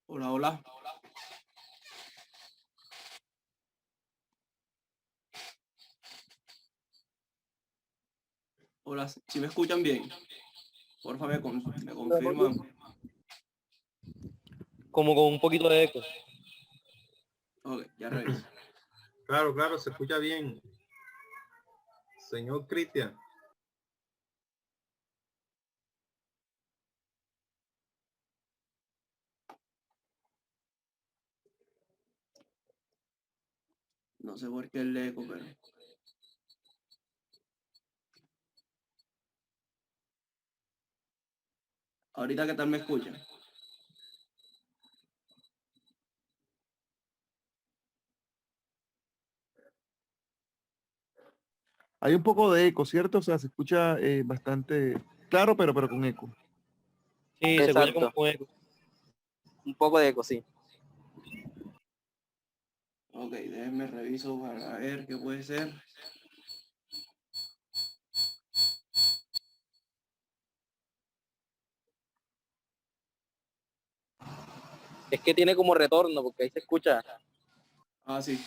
Hola, hola. Hola, si me escuchan bien, porfa me confirman. Como con un poquito de eco. Ok, ya reviso. Claro, claro, se escucha bien. Señor Cristian. No sé por qué el eco, pero... Ahorita, ¿qué tal me escuchan? Hay un poco de eco, ¿cierto? O sea, se escucha bastante claro, pero con eco. Sí, se escucha como Exacto, con eco. un poco de eco, sí. Ok, déjenme reviso para ver qué puede ser. Es que tiene como retorno, porque ahí se escucha. Ah, sí.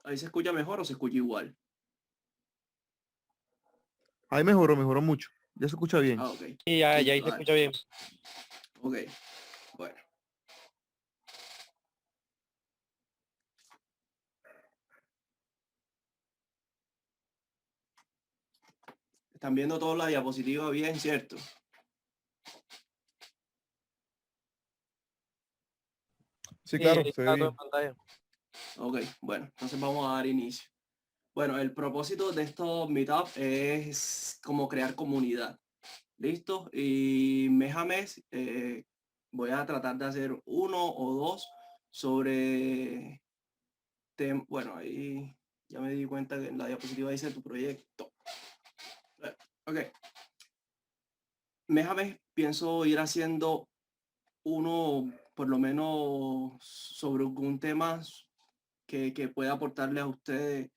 ¿Ahí se escucha mejor o se escucha igual? Ahí mejoró mucho. Ya se escucha bien. Ah, ok. Sí, ya ahí Listo, se dale. escucha bien. Ok, bueno. Están viendo toda la diapositiva bien, ¿cierto? Sí, Sí, claro, ahí se ve está todo en bien. pantalla. Ok, bueno, entonces vamos a dar inicio. Bueno, el propósito de estos meetups es como crear comunidad. ¿Listo? Y mes a mes voy a tratar de hacer uno o dos sobre bueno, ahí ya me di cuenta que en la diapositiva dice tu proyecto. Ok. Mes a mes pienso ir haciendo uno por lo menos sobre algún tema que pueda aportarle a ustedes,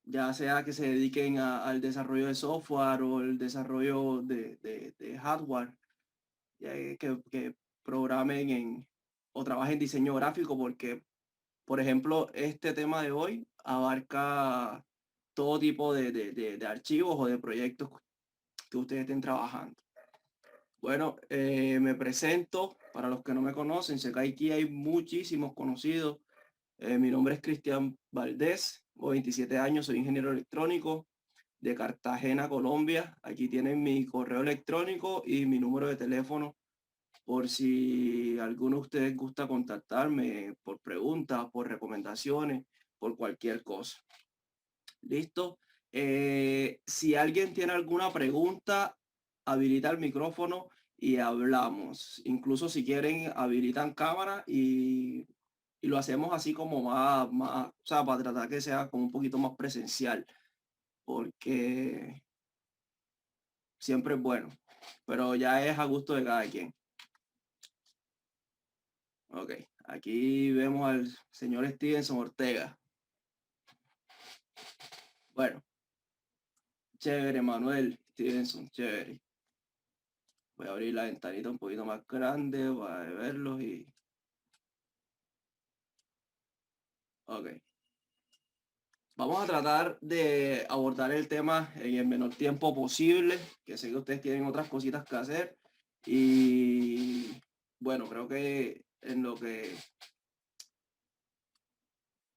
ya sea que se dediquen al desarrollo de software o el desarrollo de hardware, ya que programen o trabajen en diseño gráfico, porque, por ejemplo, este tema de hoy abarca todo tipo de archivos o de proyectos que ustedes estén trabajando. Bueno, me presento, para los que no me conocen, sé que aquí hay muchísimos conocidos. Mi nombre es Cristian Valdés, tengo 27 años, soy ingeniero electrónico de Cartagena, Colombia. Aquí tienen mi correo electrónico y mi número de teléfono por si alguno de ustedes gusta contactarme por preguntas, por recomendaciones, por cualquier cosa. ¿Listo? Si alguien tiene alguna pregunta, habilita el micrófono y hablamos. Incluso si quieren, habilitan cámara y lo hacemos así como o sea, para tratar que sea como un poquito más presencial, porque siempre es bueno, pero ya es a gusto de cada quien. Ok, aquí vemos al señor Stevenson Ortega. Bueno, chévere, Manuel Stevenson, chévere. Voy a abrir la ventanita un poquito más grande para verlos y... Ok. Vamos a tratar de abordar el tema en el menor tiempo posible, que sé que ustedes tienen otras cositas que hacer. Y bueno, creo que en lo que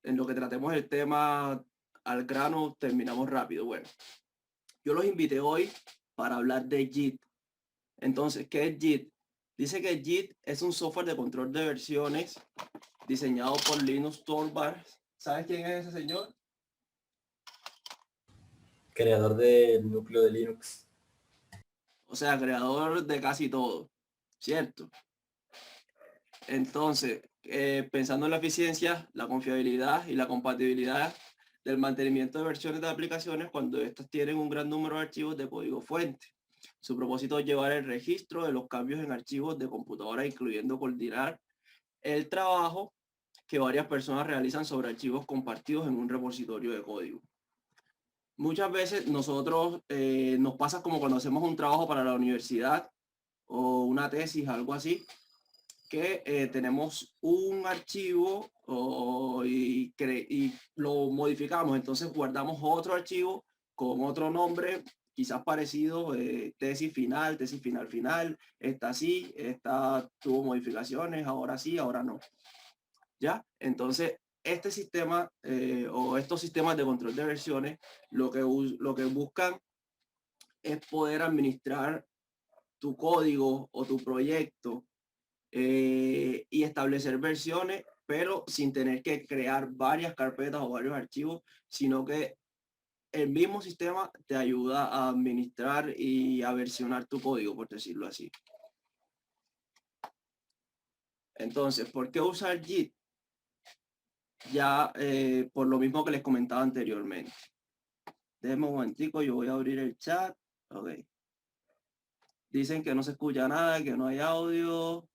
tratemos el tema al grano, terminamos rápido. Bueno, yo los invité hoy para hablar de JIT. Entonces, ¿qué es JIT? Dice que JIT es un software de control de versiones diseñado por Linus Torvalds. ¿Sabes quién es ese señor? Creador del núcleo de Linux. O sea, creador de casi todo, ¿cierto? Entonces, pensando en la eficiencia, la confiabilidad y la compatibilidad del mantenimiento de versiones de aplicaciones cuando estas tienen un gran número de archivos de código fuente. Su propósito es llevar el registro de los cambios en archivos de computadora, incluyendo coordinar el trabajo que varias personas realizan sobre archivos compartidos en un repositorio de código. Muchas veces nosotros nos pasa como cuando hacemos un trabajo para la universidad o una tesis, algo así, que tenemos un archivo y lo modificamos, entonces guardamos otro archivo con otro nombre, quizás parecido, tesis final, final, esta sí, esta tuvo modificaciones, ahora sí, ahora no. ¿Ya? Entonces, este sistema o estos sistemas de control de versiones lo que buscan es poder administrar tu código o tu proyecto y establecer versiones, pero sin tener que crear varias carpetas o varios archivos, sino que el mismo sistema te ayuda a administrar y a versionar tu código, por decirlo así. Entonces, ¿por qué usar Git? Ya por lo mismo que les comentaba anteriormente. Déjenme un momentico, yo voy a abrir el chat. Ok. Dicen que no se escucha nada, que no hay audio.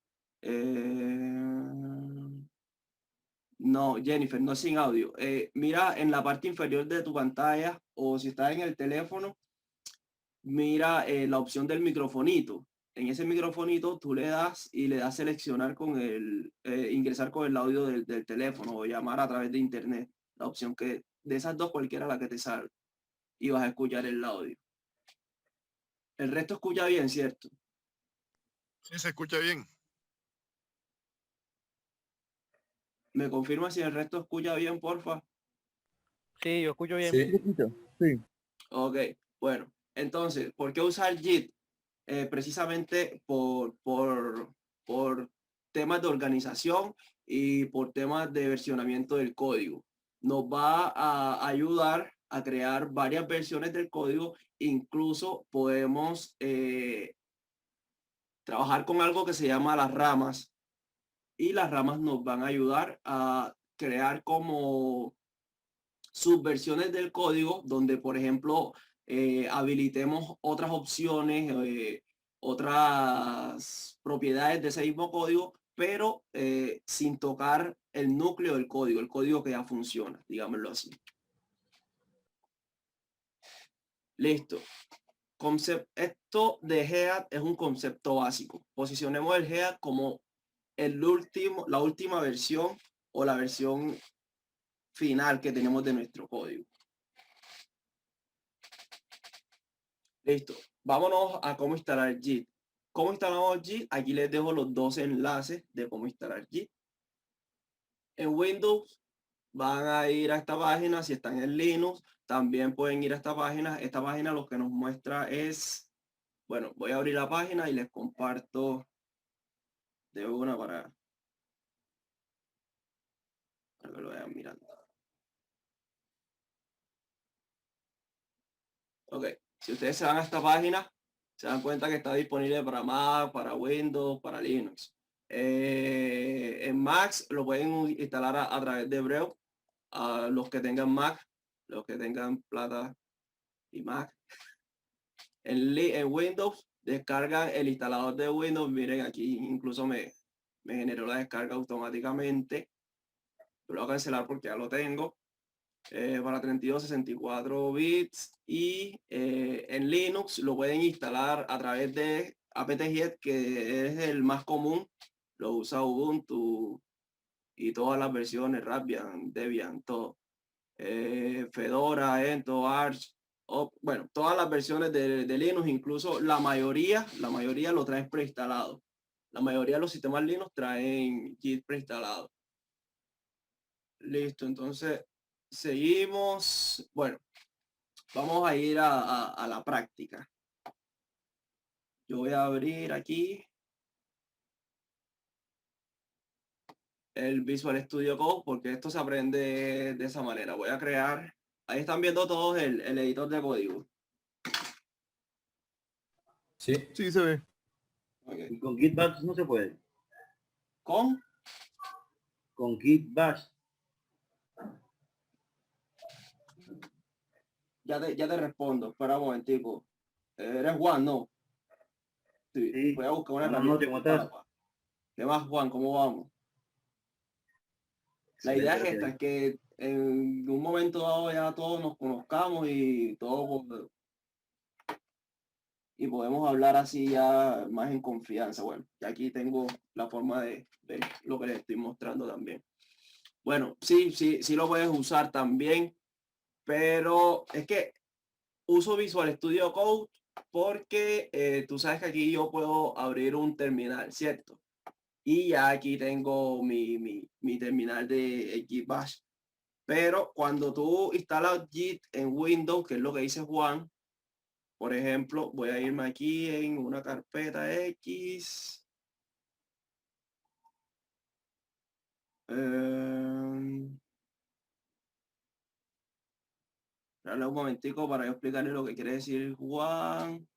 No, Jennifer, no sin audio. Mira en la parte inferior de tu pantalla o si estás en el teléfono, mira la opción del microfonito. En ese microfonito tú le das y le das seleccionar con ingresar con el audio del teléfono o llamar a través de internet. La opción que de esas dos cualquiera la que te salga y vas a escuchar el audio. El resto escucha bien, ¿cierto? Sí, se escucha bien. ¿Me confirma si el resto escucha bien, porfa? Sí, yo escucho bien. Sí. Sí. Ok, bueno. Entonces, ¿por qué usar Git? Precisamente por temas de organización y por temas de versionamiento del código. Nos va a ayudar a crear varias versiones del código. Incluso podemos trabajar con algo que se llama las ramas. Y las ramas nos van a ayudar a crear como subversiones del código donde, por ejemplo, habilitemos otras opciones, otras propiedades de ese mismo código, pero sin tocar el núcleo del código, el código que ya funciona, digámoslo así. Listo. Esto de head es un concepto básico. Posicionemos el head como la última versión o la versión final que tenemos de nuestro código. Listo. Vámonos a cómo instalar Git. ¿Cómo instalamos Git? Aquí les dejo los dos enlaces de cómo instalar Git. En Windows van a ir a esta página. Si están en Linux, también pueden ir a esta página. Esta página lo que nos muestra es, bueno, voy a abrir la página y les comparto de una para que lo vayan mirando. Ok, si ustedes se van a esta página, se dan cuenta que está disponible para Mac, para Windows, para Linux. En Mac lo pueden instalar a través de Breu. A los que tengan Mac, los que tengan plata y Mac. En Windows descargan el instalador de Windows. Miren, aquí incluso me generó la descarga automáticamente. Lo voy a cancelar porque ya lo tengo. Para 32, 64 bits y en Linux lo pueden instalar a través de apt-get, que es el más común, lo usa Ubuntu y todas las versiones, Raspbian, Debian, todo, Fedora, Ento, Arch, bueno, todas las versiones de Linux, incluso la mayoría lo traen preinstalado. La mayoría de los sistemas Linux traen Git preinstalado. Listo, entonces seguimos. Bueno, vamos a ir a la práctica. Yo voy a abrir aquí el Visual Studio Code porque esto se aprende de esa manera. Voy a crear, ahí están viendo todos el editor de código. Sí. Sí, se ve. Okay. Y con Git Bash no se puede. Con Con Git Bash. ya te respondo. Espera un momentico. ¿Eres Juan? No. Sí, Sí. voy a buscar una Buenas herramienta. noches, ¿cómo estás? ¿Qué más, Juan? ¿Cómo vamos? La idea es Excelente, esta, gracias. es que en un momento dado ya todos nos conozcamos y podemos hablar así ya más en confianza. Bueno, y aquí tengo la forma de ver lo que les estoy mostrando también. Bueno, sí lo puedes usar también, pero es que uso Visual Studio Code porque tú sabes que aquí yo puedo abrir un terminal, ¿cierto? Y ya aquí tengo mi terminal de Git Bash. Pero cuando tú instalas Git en Windows, que es lo que dice Juan, por ejemplo, voy a irme aquí en una carpeta X. Dale un momentico para yo explicarle lo que quiere decir Juan.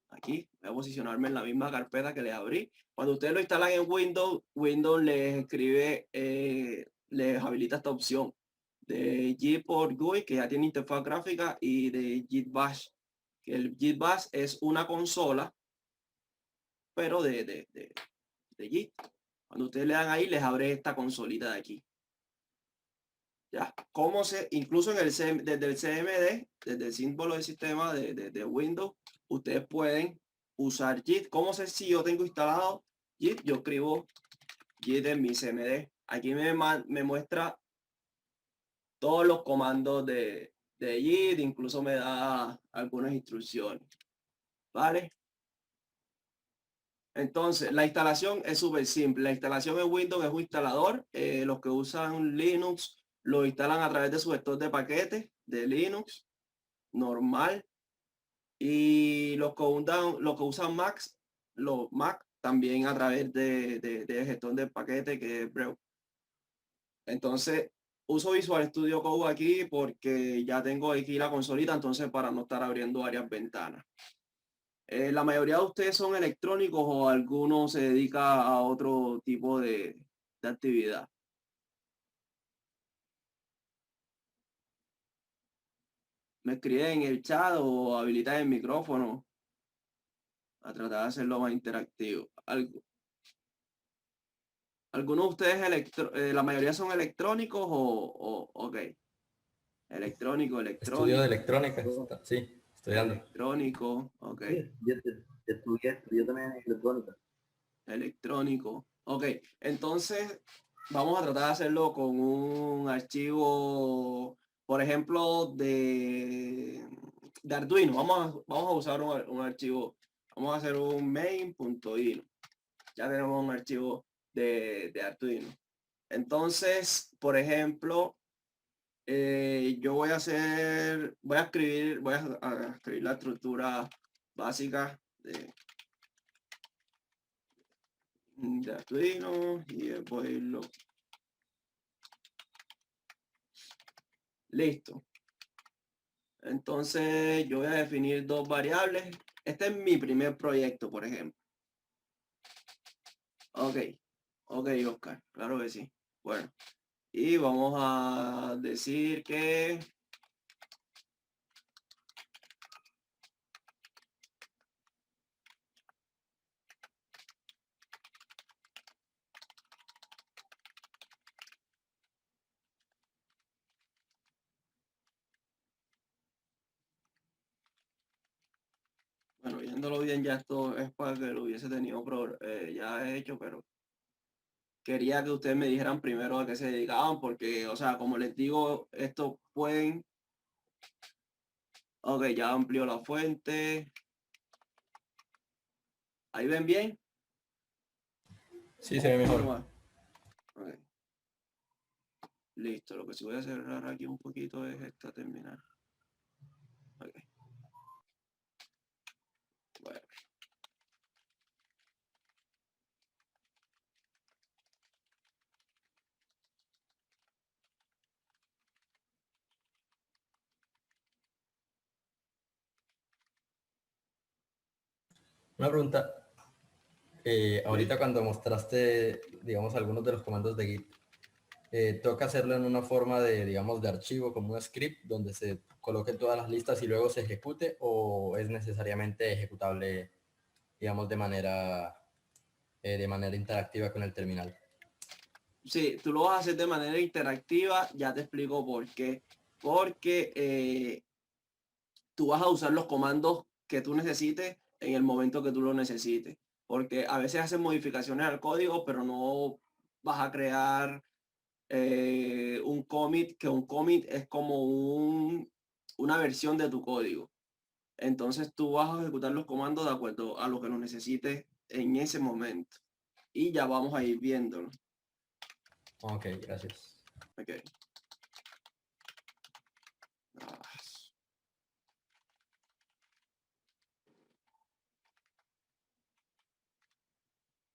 Aquí voy a posicionarme en la misma carpeta que le abrí. Cuando ustedes lo instalan en Windows, Windows les escribe, les habilita esta opción de Git por GUI, que ya tiene interfaz gráfica, y de Git Bash, que el Git Bash es una consola, pero de Git. Cuando ustedes le dan ahí, les abre esta consolita de aquí. Ya, incluso en desde el CMD, desde el símbolo del sistema de Windows, ustedes pueden usar Git. ¿Cómo sé si yo tengo instalado Git? Yo escribo Git en mi CMD. Aquí me muestra todos los comandos de Git, incluso me da algunas instrucciones. ¿Vale? Entonces, la instalación es súper simple. La instalación en Windows es un instalador. Los que usan Linux lo instalan a través de su gestor de paquetes de Linux normal. Y los que usan los Mac también a través de gestor de paquete que es Brew. Entonces, uso Visual Studio Code aquí porque ya tengo aquí la consolita, entonces para no estar abriendo varias ventanas. La mayoría de ustedes son electrónicos o alguno se dedica a otro tipo de actividad. Me escriben en el chat o habilitan el micrófono a tratar de hacerlo más interactivo. ¿Algunos de ustedes, la mayoría son electrónicos ok? Electrónico, Estudio de electrónico, electrónica, sí, estudiando. electrónico, ok, Sí, yo también en electrónica. electrónico, ok. Entonces, vamos a tratar de hacerlo con un archivo, por ejemplo, de Arduino. Vamos a usar un archivo, vamos a hacer un main.ino. Ya tenemos un archivo de Arduino. Entonces, por ejemplo, yo voy a escribir la estructura básica de Arduino y después listo. Entonces yo voy a definir dos variables. Este es mi primer proyecto, por ejemplo. Ok, Oscar, claro que sí. Bueno, y vamos a decir que bueno, viéndolo bien, ya esto es para que lo hubiese tenido ya hecho, pero quería que ustedes me dijeran primero a qué se dedicaban, porque, o sea, como les digo, esto pueden... Ok, ya amplió la fuente. ¿Ahí ven bien? Sí, se ve mejor. Ok. Listo, lo que sí voy a cerrar aquí un poquito es esta terminal. Ok. Bueno. Una pregunta. Sí. Ahorita cuando mostraste, digamos, algunos de los comandos de Git, ¿toca hacerlo en una forma de, digamos, de archivo, como un script, donde se coloquen todas las listas y luego se ejecute, o es necesariamente ejecutable, digamos, de manera interactiva con el terminal? Sí, tú lo vas a hacer de manera interactiva, ya te explico por qué. Porque tú vas a usar los comandos que tú necesites en el momento que tú lo necesites. Porque a veces hacen modificaciones al código, pero no vas a crear un commit, que un commit es como una versión de tu código. Entonces tú vas a ejecutar los comandos de acuerdo a lo que lo necesites en ese momento. Y ya vamos a ir viéndolo. Ok, gracias. Ok. Ah.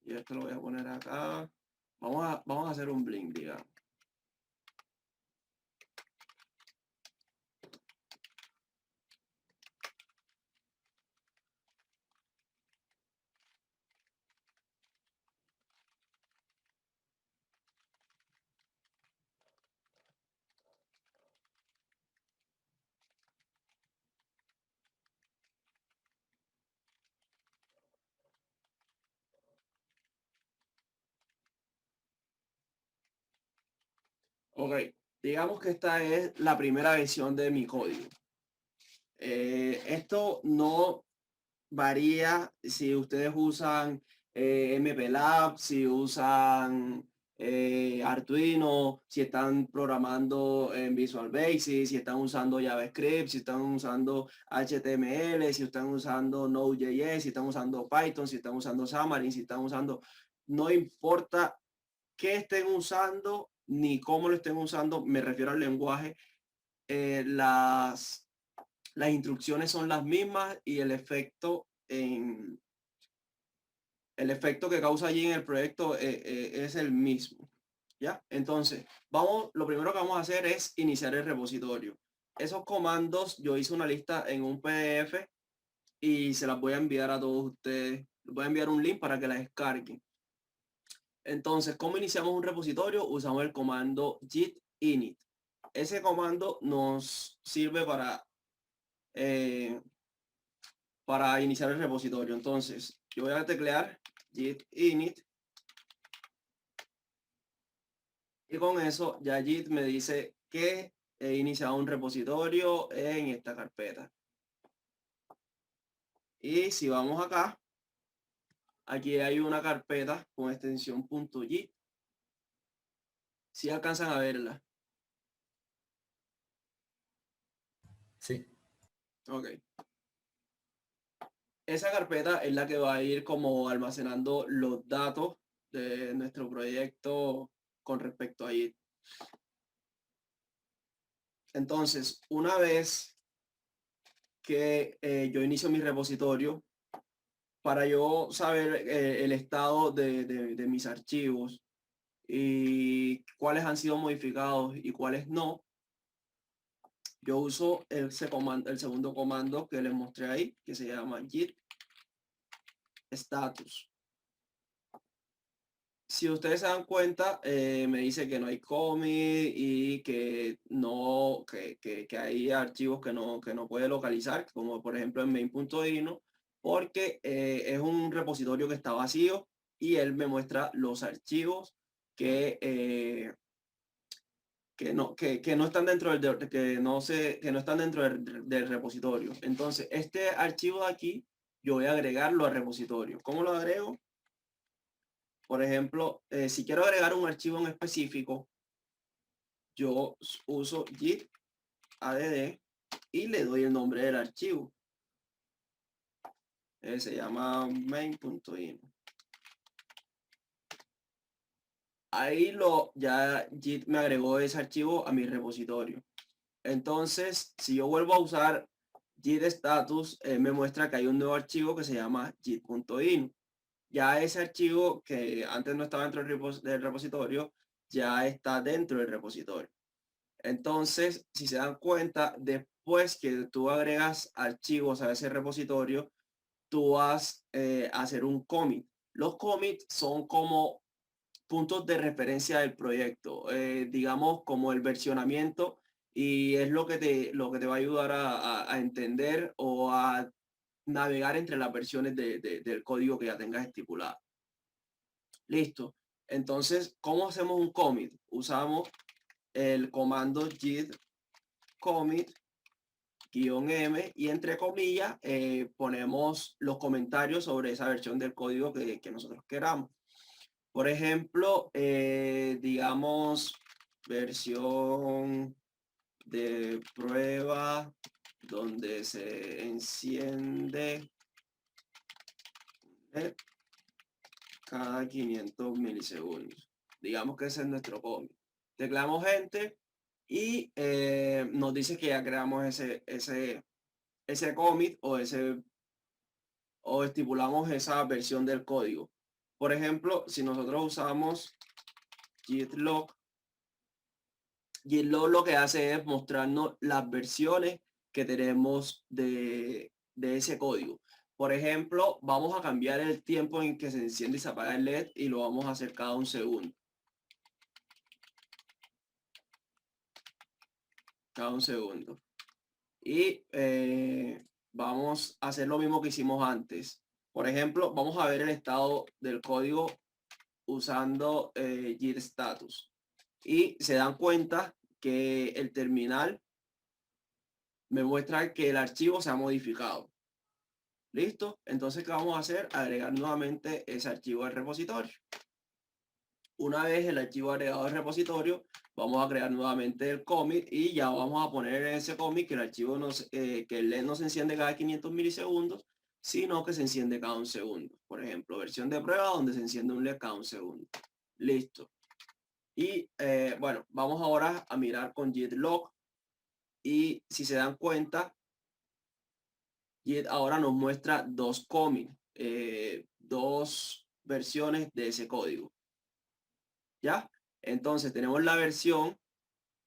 Y esto lo voy a poner acá. Vamos a hacer un blink, digamos. Ok, digamos que esta es la primera versión de mi código. Esto no varía si ustedes usan MPLAB, si usan Arduino, si están programando en Visual Basic, si están usando JavaScript, si están usando HTML, si están usando Node.js, si están usando Python, si están usando Xamarin, si están usando... No importa qué estén usando ni cómo lo estén usando, me refiero al lenguaje, las instrucciones son las mismas y el efecto que causa allí en el proyecto es el mismo. ¿Ya? Entonces, lo primero que vamos a hacer es iniciar el repositorio. Esos comandos, yo hice una lista en un PDF y se las voy a enviar a todos ustedes. Les voy a enviar un link para que la descarguen. Entonces, ¿cómo iniciamos un repositorio? Usamos el comando git init. Ese comando nos sirve para iniciar el repositorio. Entonces, yo voy a teclear git init y con eso ya git me dice que he iniciado un repositorio en esta carpeta. Y si vamos acá, aquí hay una carpeta con extensión .git. Si alcanzan a verla. Sí. Ok. Esa carpeta es la que va a ir como almacenando los datos de nuestro proyecto con respecto a Git. Entonces, una vez que yo inicio mi repositorio, para yo saber el estado de mis archivos y cuáles han sido modificados y cuáles no, yo uso el segundo comando que les mostré ahí, que se llama git status. Si ustedes se dan cuenta, me dice que no hay commit y que no, que hay archivos que no puede localizar, como por ejemplo en main.dino, porque es un repositorio que está vacío y él me muestra los archivos que no están dentro que no están dentro del repositorio. Entonces, este archivo de aquí, yo voy a agregarlo al repositorio. ¿Cómo lo agrego? Por ejemplo, si quiero agregar un archivo en específico, yo uso git add y le doy el nombre del archivo. Se llama main.in. Ahí ya git me agregó ese archivo a mi repositorio. Entonces, si yo vuelvo a usar git status, me muestra que hay un nuevo archivo que se llama git.in. Ya ese archivo que antes no estaba dentro del repositorio, ya está dentro del repositorio. Entonces, si se dan cuenta, después que tú agregas archivos a ese repositorio, tú vas a hacer un commit. Los commits son como puntos de referencia del proyecto, digamos como el versionamiento, y es lo que te va a ayudar a entender o a navegar entre las versiones del código que ya tengas estipulado. Listo. Entonces, ¿cómo hacemos un commit? Usamos el comando git commit -m y entre comillas ponemos los comentarios sobre esa versión del código que nosotros queramos. Por ejemplo, digamos versión de prueba donde se enciende cada 500 milisegundos. Digamos que ese es nuestro commit. Teclamos Enter y nos dice que ya creamos ese commit o estipulamos esa versión del código. Por ejemplo, si nosotros usamos git log lo que hace es mostrarnos las versiones que tenemos de ese código. Por ejemplo, vamos a cambiar el tiempo en que se enciende y se apaga el LED y lo vamos a hacer cada un segundo. Cada un segundo. Y vamos a hacer lo mismo que hicimos antes. Por ejemplo, vamos a ver el estado del código usando git status. Y se dan cuenta que el terminal me muestra que el archivo se ha modificado. ¿Listo? Entonces, ¿qué vamos a hacer? Agregar nuevamente ese archivo al repositorio. Una vez el archivo agregado al repositorio, vamos a crear nuevamente el commit y ya vamos a poner en ese commit que el archivo que el LED no se enciende cada 500 milisegundos, sino que se enciende cada un segundo. Por ejemplo, versión de prueba donde se enciende un LED cada un segundo. Listo. Y bueno, vamos ahora a mirar con git log y si se dan cuenta, git ahora nos muestra dos commits, dos versiones de ese código. ¿Ya? Entonces tenemos la versión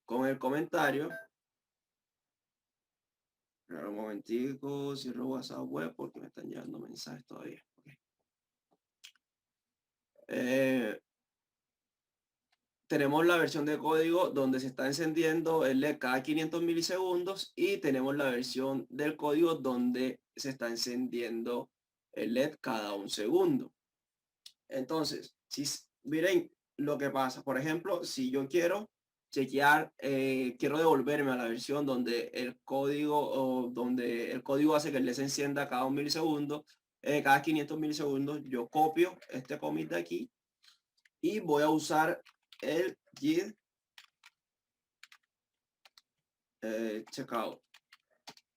con el comentario. Espera un momentico, cierro WhatsApp web porque me están llegando mensajes todavía. Okay. Tenemos la versión de código donde se está encendiendo el LED cada 500 milisegundos y tenemos la versión del código donde se está encendiendo el LED cada un segundo. Entonces, si miren lo que pasa, por ejemplo, si yo quiero chequear, quiero devolverme a la versión donde el código hace que el LED se encienda cada un milisegundo, cada 500 milisegundos, yo copio este commit de aquí y voy a usar el git checkout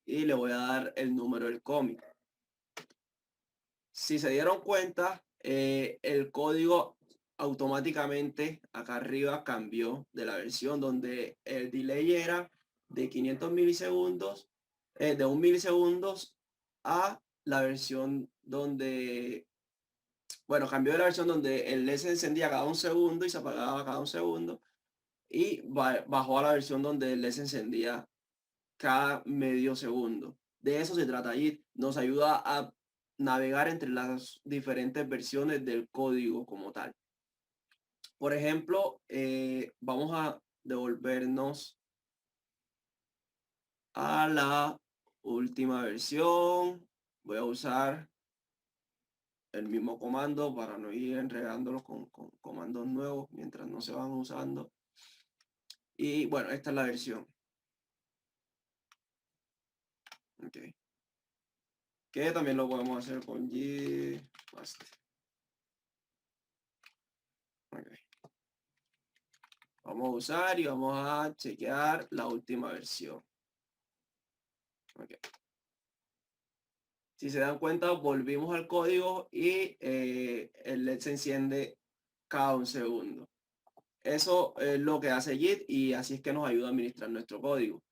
y le voy a dar el número del commit. Si se dieron cuenta, el código automáticamente acá arriba cambió de la versión donde el delay era de 500 milisegundos, de 1 milisegundos a la versión donde, bueno, cambió de la versión donde el LED se encendía cada un segundo y se apagaba cada un segundo y bajó a la versión donde el LED se encendía cada medio segundo. De eso se trata y nos ayuda a navegar entre las diferentes versiones del código como tal. Por ejemplo, vamos a devolvernos a la última versión. Voy a usar el mismo comando para no ir enredándolos con comandos nuevos mientras no se van usando. Y bueno, esta es la versión. Okay. Que también lo podemos hacer con gfast. Okay. Vamos a usar y vamos a chequear la última versión. Okay. Si se dan cuenta, volvimos al código y el LED se enciende cada un segundo. Eso es lo que hace Git y así es que nos ayuda a administrar nuestro código.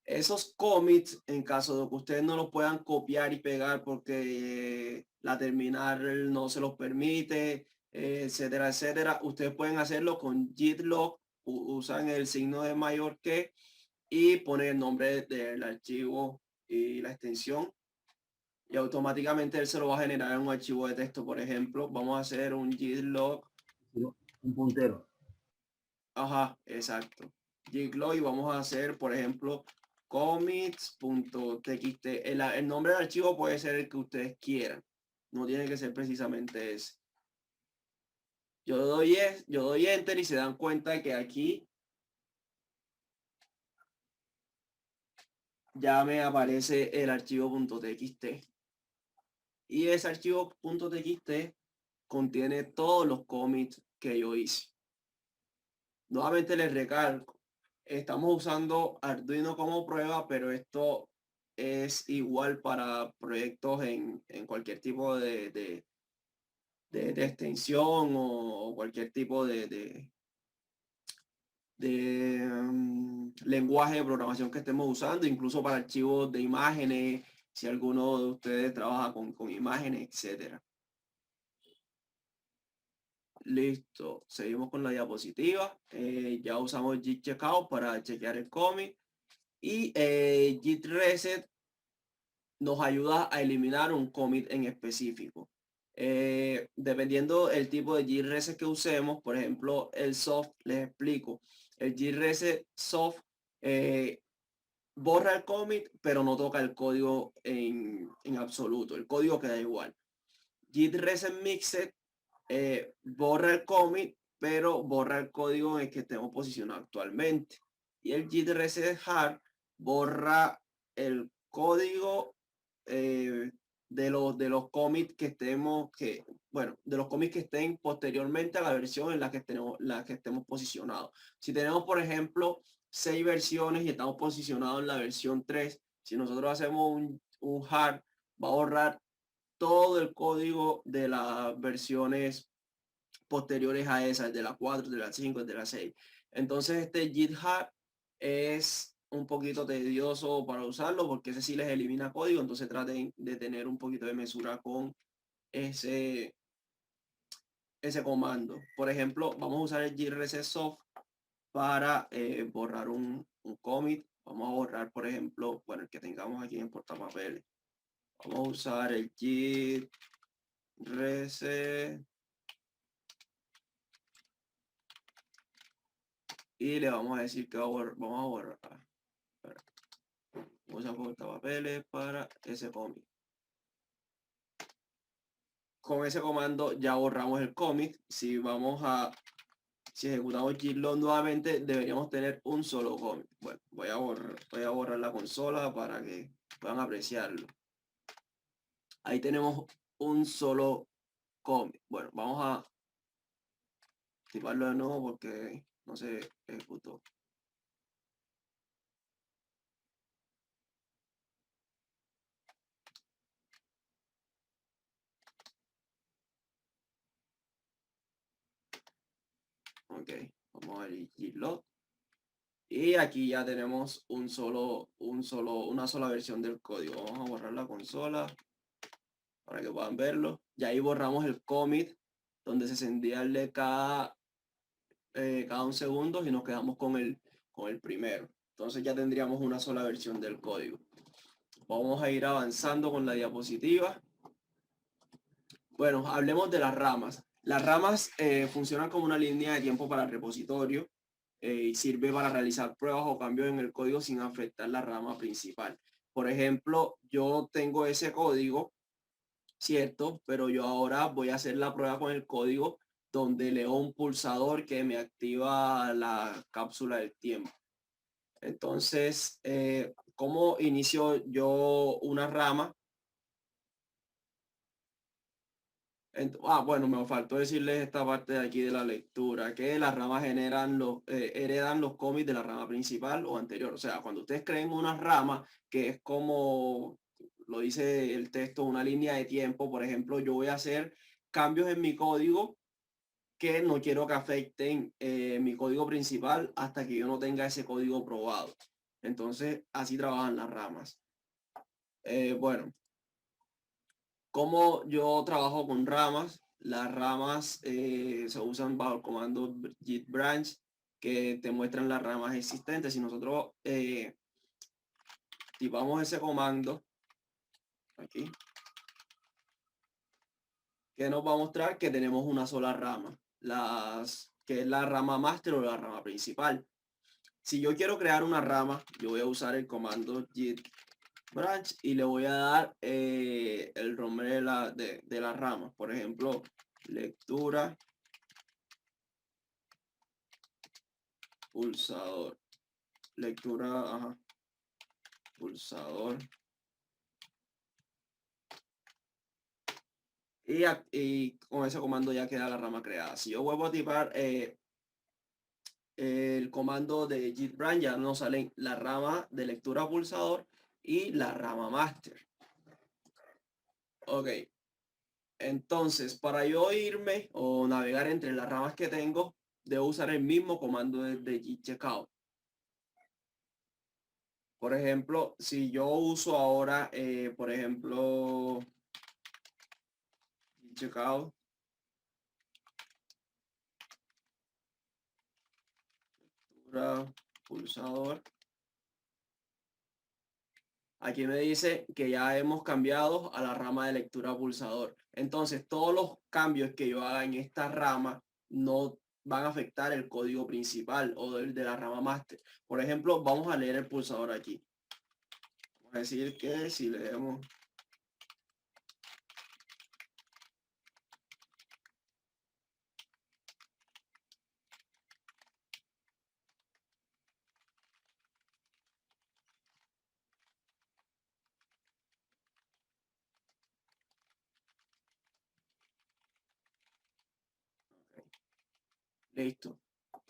Esos commits, en caso de que ustedes no los puedan copiar y pegar porque la terminal no se los permite, etcétera, etcétera, ustedes pueden hacerlo con git log, usan el signo de mayor que y ponen el nombre del archivo y la extensión y automáticamente él se lo va a generar en un archivo de texto. Por ejemplo, vamos a hacer un git log Un puntero. Ajá, exacto. Gitlo, y vamos a hacer, por ejemplo, commits.txt. El nombre del archivo puede ser el que ustedes quieran. No tiene que ser precisamente ese. Yo doy enter y se dan cuenta que aquí ya me aparece el archivo .txt. Y ese archivo .txt contiene todos los commits que yo hice. Nuevamente les recalco, estamos usando Arduino como prueba, pero esto es igual para proyectos en cualquier tipo de extensión o cualquier tipo de lenguaje de programación que estemos usando, incluso para archivos de imágenes, si alguno de ustedes trabaja con imágenes, etcétera. Listo, seguimos con la diapositiva. Ya usamos Git Checkout para chequear el commit y Git Reset nos ayuda a eliminar un commit en específico. Dependiendo el tipo de Git Reset que usemos, por ejemplo, el soft, les explico. El Git Reset soft borra el commit, pero no toca el código en absoluto. El código queda igual. Git Reset Mixed borra el commit, pero borra el código en el que estemos posicionados actualmente. Y el Git Reset Hard borra el código de los commits que estemos, de los commits que estén posteriormente a la versión en la que estemos posicionados. Si tenemos, por ejemplo, 6 versiones y estamos posicionados en la versión 3, si nosotros hacemos un hard, va a borrar todo el código de las versiones posteriores a esas, de la 4, de la 5, de la 6. Entonces este GitHub es un poquito tedioso para usarlo porque ese sí les elimina código, entonces traten de tener un poquito de mesura con ese comando. Por ejemplo, vamos a usar el git reset soft para borrar un commit. Vamos a borrar, por ejemplo, bueno, el que tengamos aquí en portapapeles. Vamos a usar el git reset y le vamos a decir que vamos a borrar. Vamos a portapapeles para ese commit. Con ese comando ya borramos el commit. Si ejecutamos gitload nuevamente, deberíamos tener un solo commit. Bueno, voy a borrar la consola para que puedan apreciarlo. Ahí tenemos un solo commit. Bueno, vamos a activarlo de nuevo porque no se ejecutó. Ok, vamos a ver gitload. Y aquí ya tenemos una sola versión del código. Vamos a borrar la consola para que puedan verlo. Y ahí borramos el commit donde se sentía el de cada un segundo y nos quedamos con el primero. Entonces ya tendríamos una sola versión del código. Vamos a ir avanzando con la diapositiva. Bueno, hablemos de las ramas. Las ramas funcionan como una línea de tiempo para el repositorio y sirve para realizar pruebas o cambios en el código sin afectar la rama principal. Por ejemplo, yo tengo ese código, ¿cierto? Pero yo ahora voy a hacer la prueba con el código donde leo un pulsador que me activa la cápsula del tiempo. Entonces, ¿cómo inicio yo una rama? Bueno, me faltó decirles esta parte de aquí de la lectura, que las ramas heredan los commits de la rama principal o anterior. O sea, cuando ustedes creen una rama, que es como lo dice el texto, una línea de tiempo, por ejemplo, yo voy a hacer cambios en mi código que no quiero que afecten mi código principal hasta que yo no tenga ese código probado. Entonces, así trabajan las ramas. Bueno. Como yo trabajo con ramas, las ramas se usan bajo el comando git branch que te muestran las ramas existentes. Si nosotros tipamos ese comando aquí, que nos va a mostrar que tenemos una sola rama. que es la rama master o la rama principal. Si yo quiero crear una rama, yo voy a usar el comando git branch y le voy a dar el nombre de la rama. Por ejemplo, lectura pulsador. Lectura, ajá, pulsador. Y con ese comando ya queda la rama creada. Si yo vuelvo a tipar el comando de git branch, ya nos salen la rama de lectura pulsador y la rama master. Ok. Entonces, para yo irme o navegar entre las ramas que tengo, debo usar el mismo comando de git checkout. Por ejemplo, si yo uso ahora, por ejemplo, git checkout, pulsador. Aquí me dice que ya hemos cambiado a la rama de lectura pulsador. Entonces, todos los cambios que yo haga en esta rama no van a afectar el código principal o el de la rama master. Por ejemplo, vamos a leer el pulsador aquí. Vamos a decir que si leemos listo.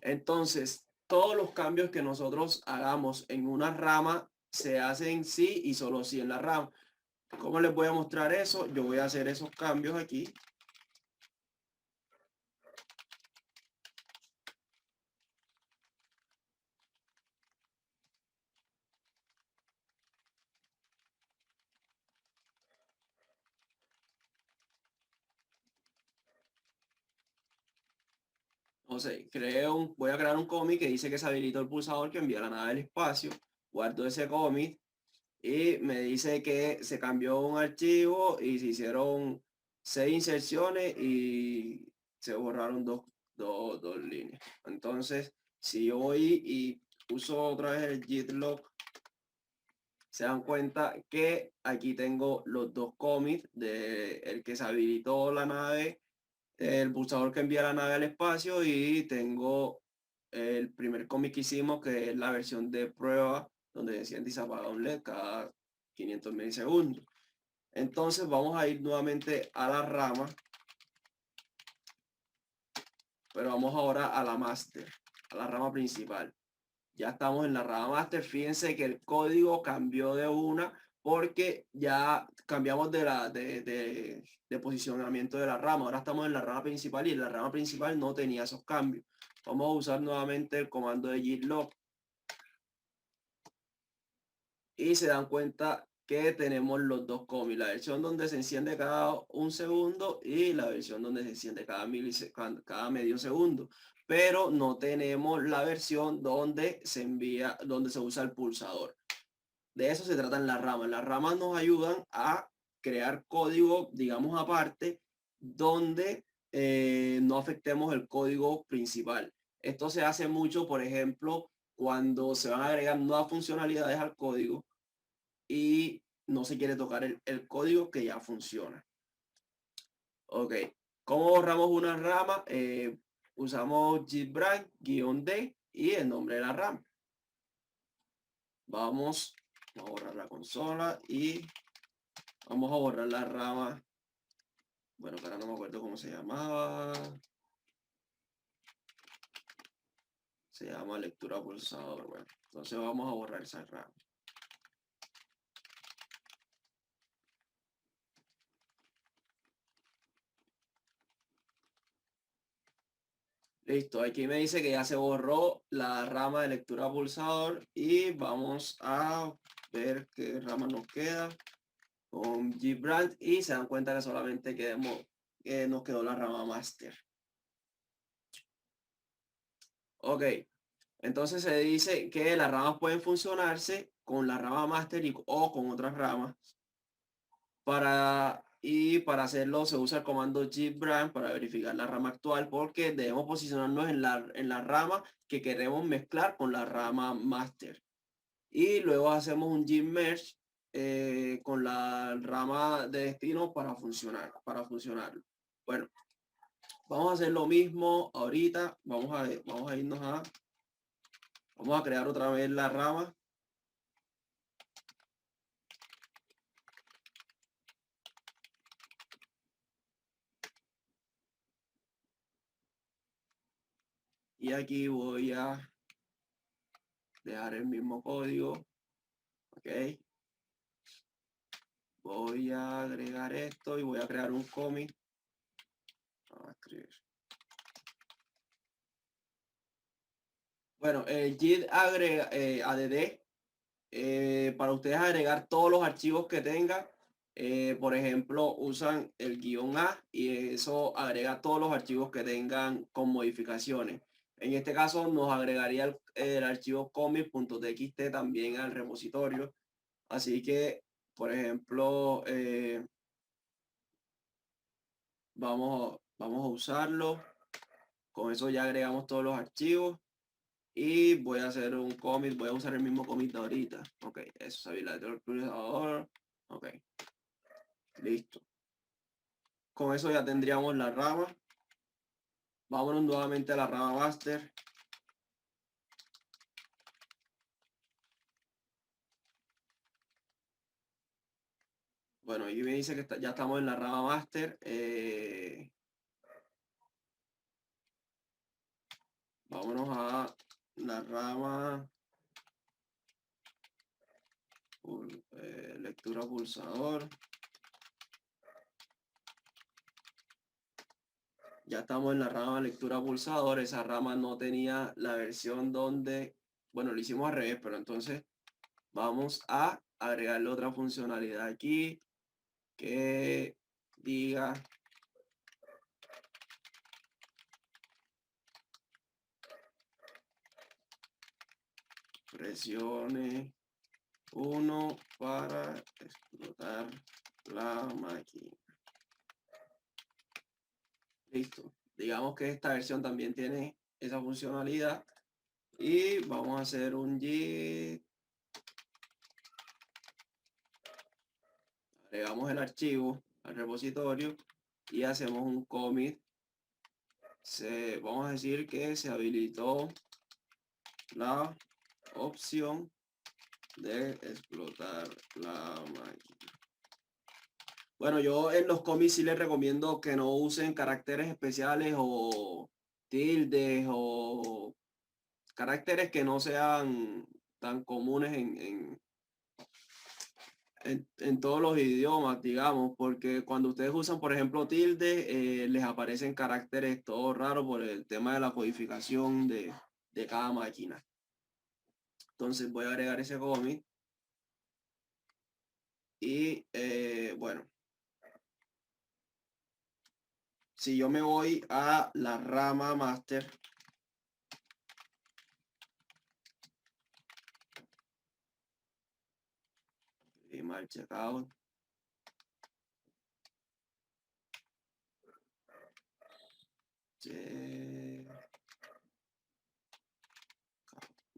Entonces, todos los cambios que nosotros hagamos en una rama se hacen sí y solo sí en la rama. ¿Cómo les voy a mostrar eso? Yo voy a hacer esos cambios aquí. Entonces, voy a crear un commit que dice que se habilitó el pulsador que envía la nave al espacio. Guardo ese commit y me dice que se cambió un archivo y se hicieron 6 inserciones y se borraron dos líneas. Entonces, si yo voy y uso otra vez el git log, se dan cuenta que aquí tengo los dos commits de el que se habilitó la nave, el pulsador que envía la nave al espacio, y tengo el primer commit que hicimos, que es la versión de prueba, donde enciende y se apaga un LED cada 500 milisegundos. Entonces vamos a ir nuevamente a la rama, pero vamos ahora a la master, a la rama principal. Ya estamos en la rama master. Fíjense que el código cambió de una porque ya cambiamos de posicionamiento de la rama. Ahora estamos en la rama principal y la rama principal no tenía esos cambios. Vamos a usar nuevamente el comando de git log. Y se dan cuenta que tenemos los dos commits, la versión donde se enciende cada un segundo y la versión donde se enciende cada medio segundo, pero no tenemos la versión donde se envía, donde se usa el pulsador. De eso se trata en las ramas. Las ramas nos ayudan a crear código, digamos, aparte, donde no afectemos el código principal. Esto se hace mucho, por ejemplo, cuando se van a agregar nuevas funcionalidades al código y no se quiere tocar el código que ya funciona. Ok, ¿cómo borramos una rama? Usamos git branch -d y el nombre de la rama. Vamos a borrar la consola y vamos a borrar la rama. Bueno, ahora no me acuerdo cómo se llamaba. Se llama lectura pulsador. Bueno, entonces vamos a borrar esa rama. Listo, aquí me dice que ya se borró la rama de lectura pulsador y vamos a ver qué rama nos queda con git branch y se dan cuenta que solamente nos quedó la rama master. Ok, entonces se dice que las ramas pueden funcionarse con la rama master o con otras ramas. Para Y para hacerlo se usa el comando gbrand para verificar la rama actual, porque debemos posicionarnos en la rama que queremos mezclar con la rama master. Y luego hacemos un gmerge con la rama de destino para funcionar. Bueno, vamos a hacer lo mismo ahorita. Vamos a crear otra vez la rama. Y aquí voy a dejar el mismo código. Ok. Voy a agregar esto y voy a crear un commit. Vamos a escribir. Bueno, el git agrega add para ustedes agregar todos los archivos que tengan. Por ejemplo, usan el -a y eso agrega todos los archivos que tengan con modificaciones. En este caso nos agregaría el archivo commit.txt también al repositorio. Así que, por ejemplo, vamos a usarlo. Con eso ya agregamos todos los archivos. Y voy a hacer un commit, voy a usar el mismo commit de ahorita. Ok, eso sabía la ahora. Ok, listo. Con eso ya tendríamos la rama. Vámonos nuevamente a la rama master. Bueno, y me dice que ya estamos en la rama master. Vámonos a la rama lectura pulsador. Ya estamos en la rama lectura pulsador. Esa rama no tenía la versión donde, bueno, lo hicimos al revés, pero entonces vamos a agregarle otra funcionalidad aquí que diga presione 1 para explotar la máquina. Listo. Digamos que esta versión también tiene esa funcionalidad. Y vamos a hacer un git. Agregamos el archivo al repositorio y hacemos un commit. Vamos a decir que se habilitó la opción de explotar la máquina. Bueno, yo en los commits sí les recomiendo que no usen caracteres especiales o tildes o caracteres que no sean tan comunes en todos los idiomas, digamos, porque cuando ustedes usan, por ejemplo, tilde, les aparecen caracteres todos raros por el tema de la codificación de cada máquina. Entonces voy a agregar ese commit. Y bueno, si yo me voy a la rama master, y mal checkout,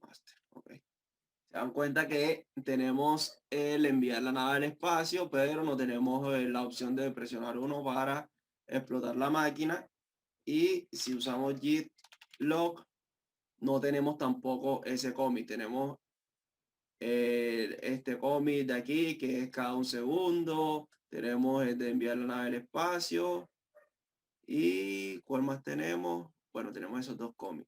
master, ok. Se dan cuenta que tenemos el enviar la nave al espacio, pero no tenemos la opción de presionar 1 para explotar la máquina. Y si usamos git log, no tenemos tampoco ese commit. Tenemos este commit de aquí, que es cada un segundo. Tenemos el de enviar la nave al espacio. ¿Y cuál más tenemos? Bueno, tenemos esos dos commits.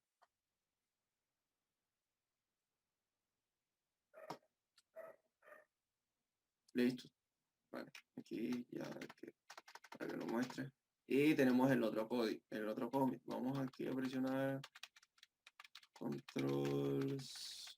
Listo. Vale, aquí ya para que lo muestre. Y tenemos el otro código, el otro commit. Vamos aquí a presionar controls.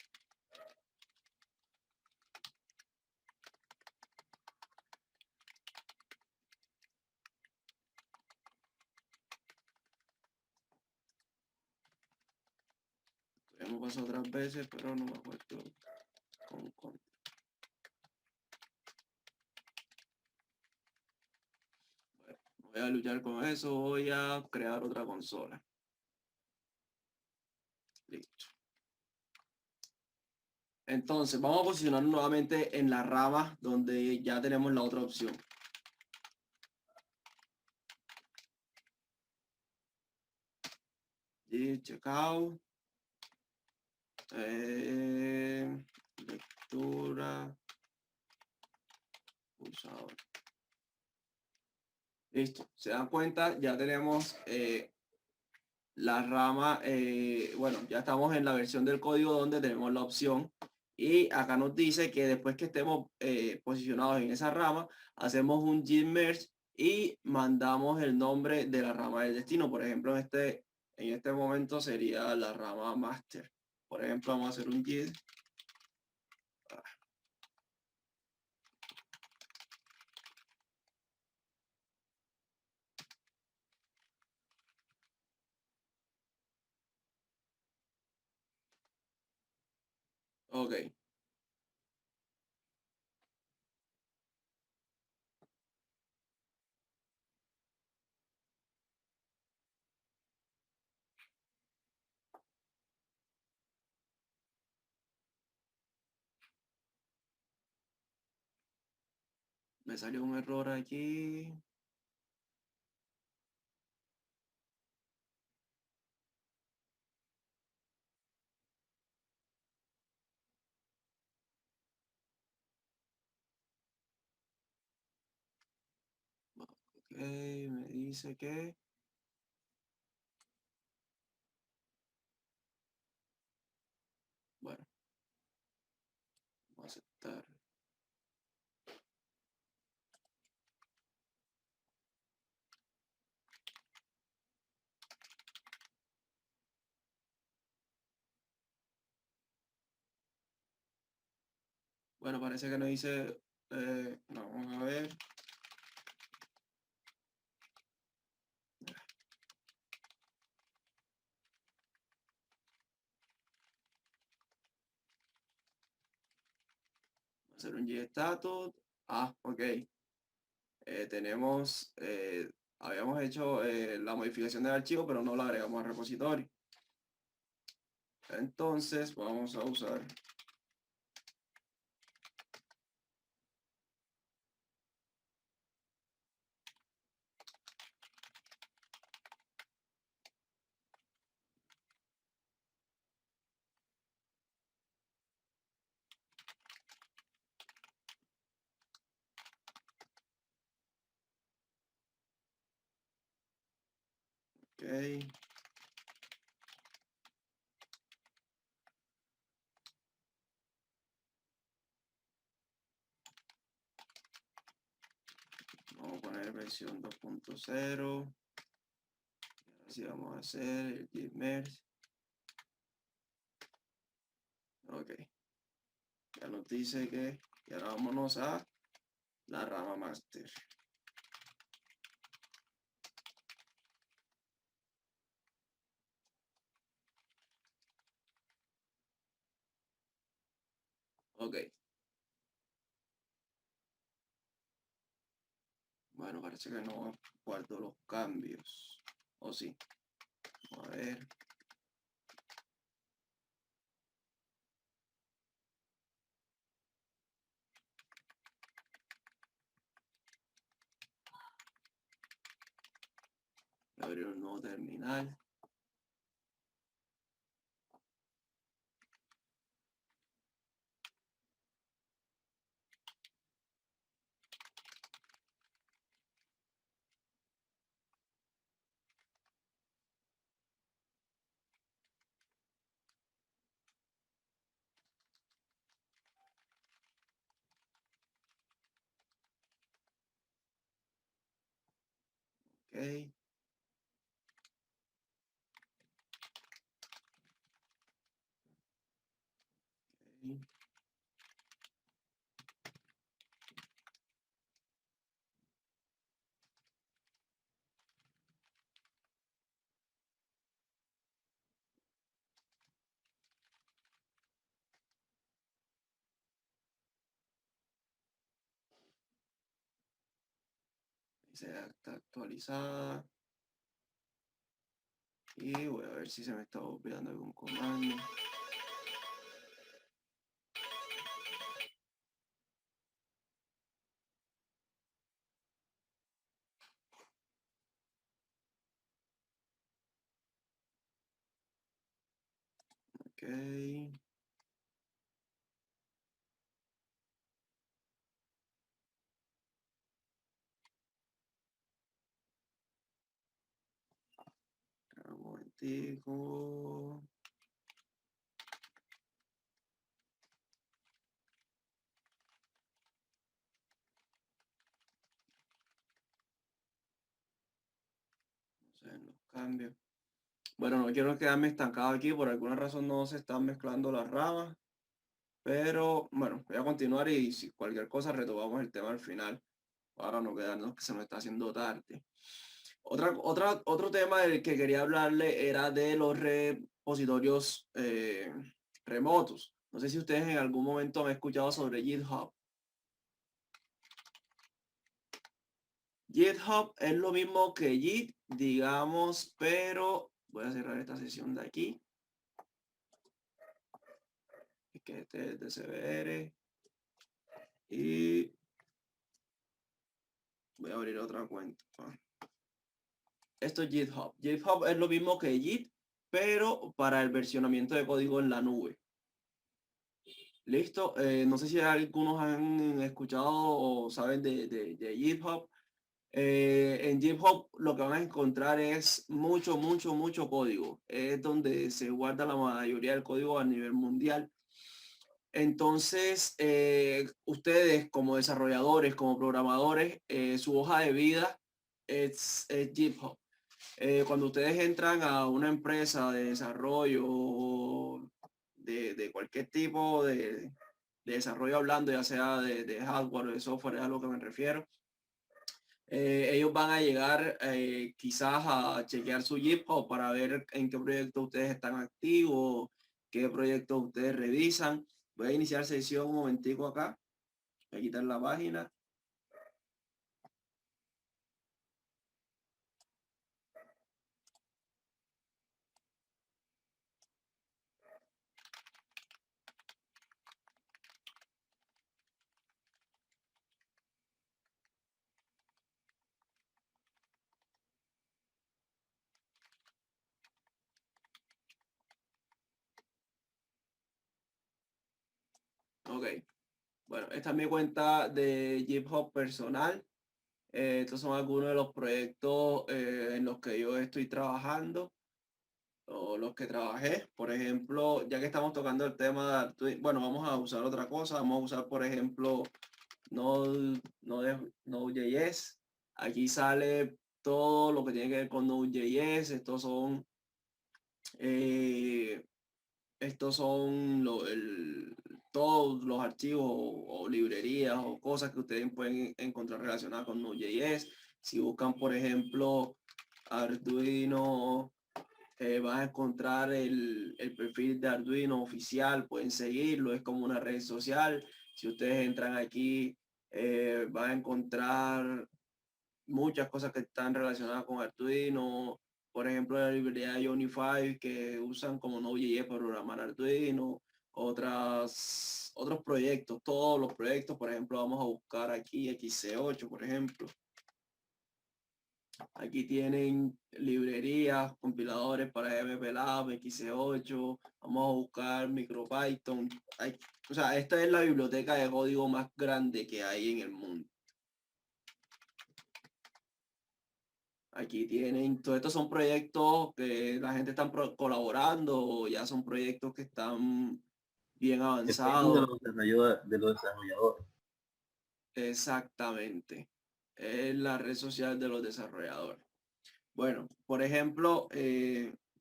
Hemos pasado otras veces, pero no me acuerdo con Voy a luchar con eso, voy a crear otra consola. Listo. Entonces, vamos a posicionarnos nuevamente en la rama donde ya tenemos la otra opción. Y checkout. Lectura. Pulsador. Listo. Se dan cuenta, ya tenemos la rama, bueno, ya estamos en la versión del código donde tenemos la opción y acá nos dice que después que estemos posicionados en esa rama, hacemos un git merge y mandamos el nombre de la rama del destino. Por ejemplo, en este momento sería la rama master. Por ejemplo, vamos a hacer un git. Ok. Me salió un error aquí. Ok, me dice que... Bueno, vamos a aceptar. Bueno, parece que no dice... no, vamos a ver. Hacer un gstatus. Ah, ok. Habíamos hecho la modificación del archivo, pero no la agregamos al repositorio. Entonces vamos a usar ok. Vamos a poner versión 2.0. Así vamos a hacer el git merge. Ok. Ya nos dice que y ahora vámonos a la rama master. Ok. Bueno, parece que no guardo los cambios. O sí. Vamos a ver. Voy a abrir un nuevo terminal. Ok. Ok. Se está actualizada. Y voy a ver si se me está olvidando algún comando. Ok. Un momentico. Vamos a ver los cambios. Bueno, no quiero quedarme estancado aquí, por alguna razón no se están mezclando las ramas, pero bueno, voy a continuar y si cualquier cosa retomamos el tema al final, para no quedarnos que se nos está haciendo tarde. Otro tema del que quería hablarle era de los repositorios remotos. No sé si ustedes en algún momento han escuchado sobre GitHub. GitHub es lo mismo que Git, digamos, pero voy a cerrar esta sesión de aquí. Que este es de CBR. Y voy a abrir otra cuenta. Esto es GitHub. GitHub es lo mismo que Git, pero para el versionamiento de código en la nube. Listo. No sé si algunos han escuchado o saben de GitHub. En GitHub lo que van a encontrar es mucho código. Es donde se guarda la mayoría del código a nivel mundial. Entonces, ustedes como desarrolladores, como programadores, su hoja de vida es GitHub. Cuando ustedes entran a una empresa de desarrollo de cualquier tipo de desarrollo hablando, ya sea de hardware o de software, es a lo que me refiero, ellos van a llegar quizás a chequear su GitHub para ver en qué proyecto ustedes están activos, qué proyectos ustedes revisan. Voy a iniciar sesión un momentico acá. Voy a quitar la página. Ok. Bueno, esta es mi cuenta de GitHub personal. Estos son algunos de los proyectos en los que yo estoy trabajando o los que trabajé. Por ejemplo, ya que estamos tocando el tema de Arduino, bueno, vamos a usar otra cosa. Vamos a usar, por ejemplo, Node.js. Aquí sale todo lo que tiene que ver con Node.js. Eh, estos son todos los archivos o librerías o cosas que ustedes pueden encontrar relacionadas con Node.js. Si buscan, por ejemplo, Arduino, van a encontrar el perfil de Arduino oficial, pueden seguirlo, es como una red social. Si ustedes entran aquí, van a encontrar muchas cosas que están relacionadas con Arduino, por ejemplo, la librería de Unify que usan como Node.js para programar Arduino, otros proyectos, todos los proyectos, por ejemplo, vamos a buscar aquí XC8, por ejemplo. Aquí tienen librerías, compiladores para MPLAB, XC8, vamos a buscar MicroPython. O sea, esta es la biblioteca de código más grande que hay en el mundo. Aquí tienen, todos estos son proyectos que la gente está colaborando, ya son proyectos que están bien El Facebook avanzados. de los desarrolladores. Exactamente. Es la red social de los desarrolladores. Bueno, por ejemplo,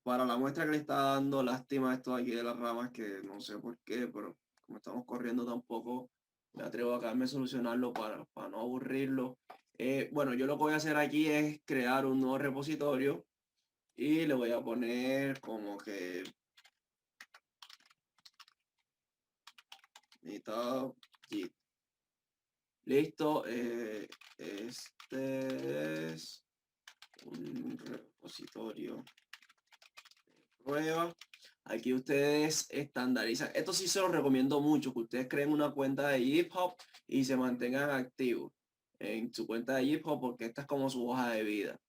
para la muestra que le está dando lástima esto aquí de las ramas, que no sé por qué, pero como estamos corriendo tampoco, me atrevo a quedarme a solucionarlo para no aburrirlo. Bueno, yo lo que voy a hacer aquí es crear un nuevo repositorio y le voy a poner como que GitHub Git. Listo. Este es un repositorio de prueba. Aquí ustedes estandarizan. Esto sí se los recomiendo mucho, que ustedes creen una cuenta de GitHub y se mantengan activos en su cuenta de GitHub, porque esta es como su hoja de vida.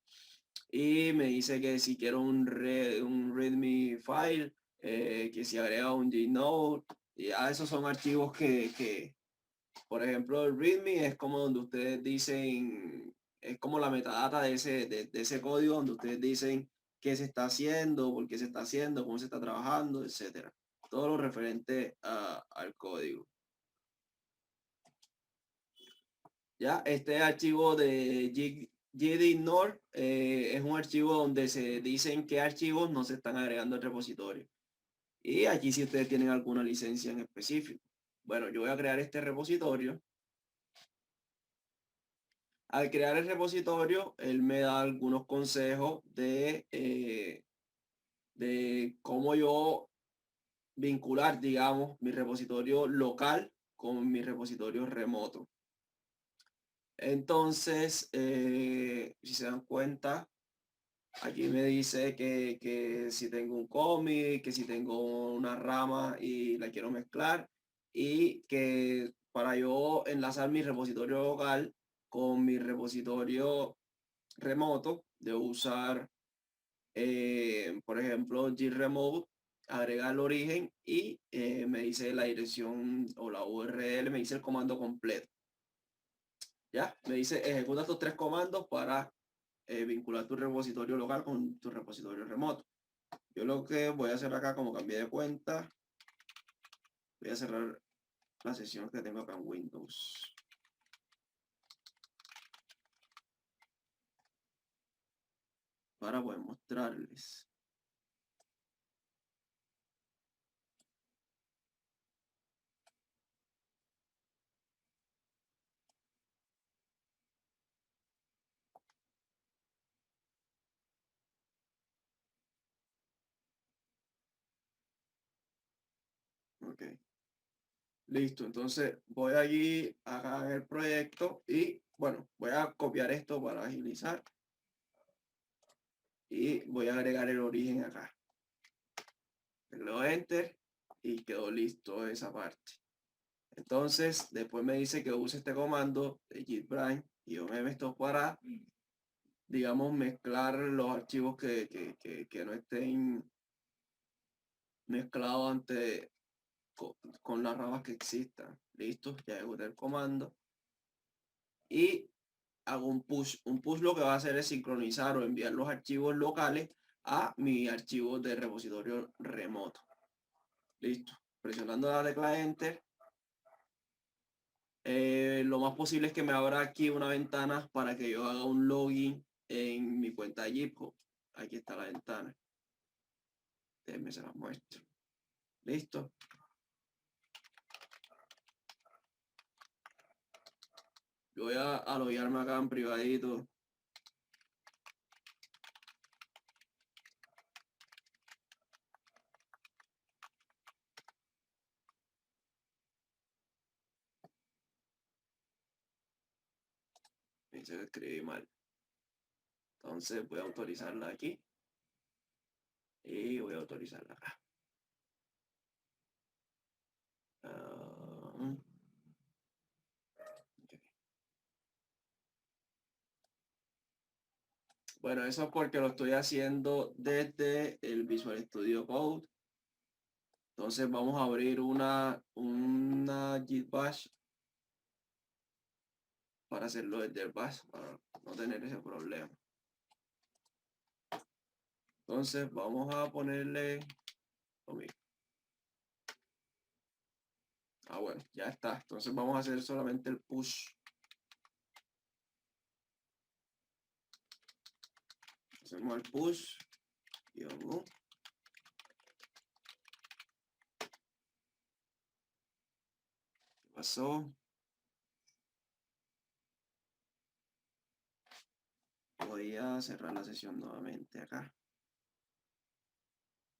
Y me dice que si quiero un README file, que si agrega un Gnote, y esos son archivos que, por ejemplo, el README es como donde ustedes dicen, es como la metadata de ese código donde ustedes dicen qué se está haciendo, por qué se está haciendo, cómo se está trabajando, etcétera. Todo lo referente al código. Ya, este archivo de gdignore es un archivo donde se dicen qué archivos no se están agregando al repositorio. Y aquí si ustedes tienen alguna licencia en específico. Bueno, yo voy a crear este repositorio. Al crear el repositorio, él me da algunos consejos de cómo yo vincular, digamos, mi repositorio local con mi repositorio remoto. Entonces, si se dan cuenta, aquí me dice que si tengo un cómic, que si tengo una rama y la quiero mezclar, y que para yo enlazar mi repositorio local con mi repositorio remoto, de usar, por ejemplo, gremote, agregar el origen y me dice la dirección o la URL, me dice el comando completo. Ya, me dice ejecuta estos 3 comandos para vincular tu repositorio local con tu repositorio remoto. Yo lo que voy a hacer acá, como cambié de cuenta, voy a cerrar la sesión que tengo acá en Windows. Para poder mostrarles. Ok. Listo, entonces voy allí a el proyecto y bueno, voy a copiar esto para agilizar y voy a agregar el origen acá. Le doy enter y quedó listo esa parte. Entonces, después me dice que use este comando de git branch y -m esto para, digamos, mezclar los archivos que no estén mezclados antes con las ramas que existan. Listo, ya ejecuté el comando y hago un push. Un push lo que va a hacer es sincronizar o enviar los archivos locales a mi archivo de repositorio remoto. Listo. Presionando la tecla Enter, lo más posible es que me abra aquí una ventana para que yo haga un login en mi cuenta de GitHub. Aquí está la ventana. Déjenme se las muestro. Listo. Yo voy a loguearme acá en privadito. Me dice que escribí mal. Entonces voy a autorizarla aquí. Y voy a autorizarla acá. Ok. Bueno, eso es porque lo estoy haciendo desde el Visual Studio Code. Entonces vamos a abrir una Git Bash para hacerlo desde el Bash, para no tener ese problema. Entonces vamos a ponerle lo mismo. Ah, bueno, ya está. Entonces vamos a hacer solamente el push. Hacemos el push. -u. ¿Qué pasó? Voy a cerrar la sesión nuevamente acá.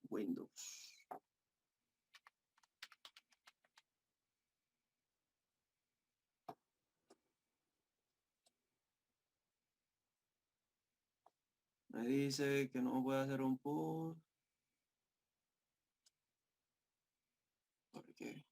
Windows. Me dice que no puede hacer un push. ¿Por qué?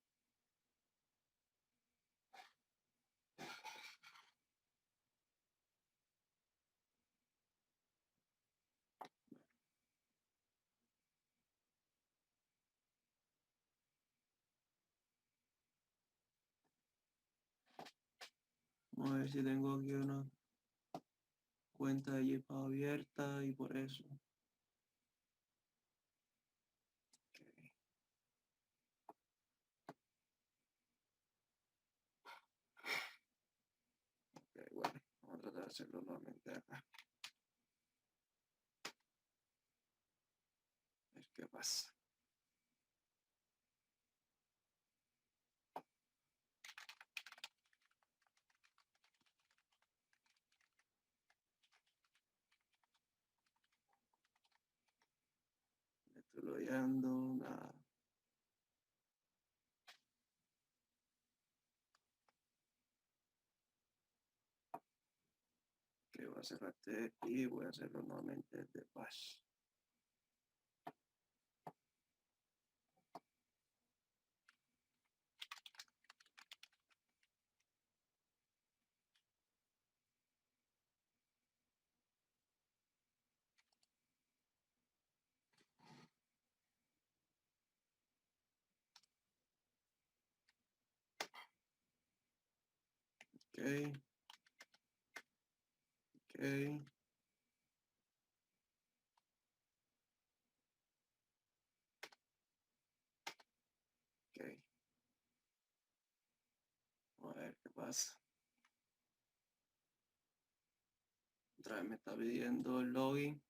Vamos a ver si tengo aquí una cuenta de Jeep abierta y por eso. Ok, bueno, vamos a tratar de hacerlo nuevamente acá. A ver qué pasa. Estoy logueando, nada. Ok, voy a cerrar este y voy a hacerlo nuevamente desde Bash. Ok. Ok. Ok. A ver qué pasa. Otra vez me está pidiendo el login.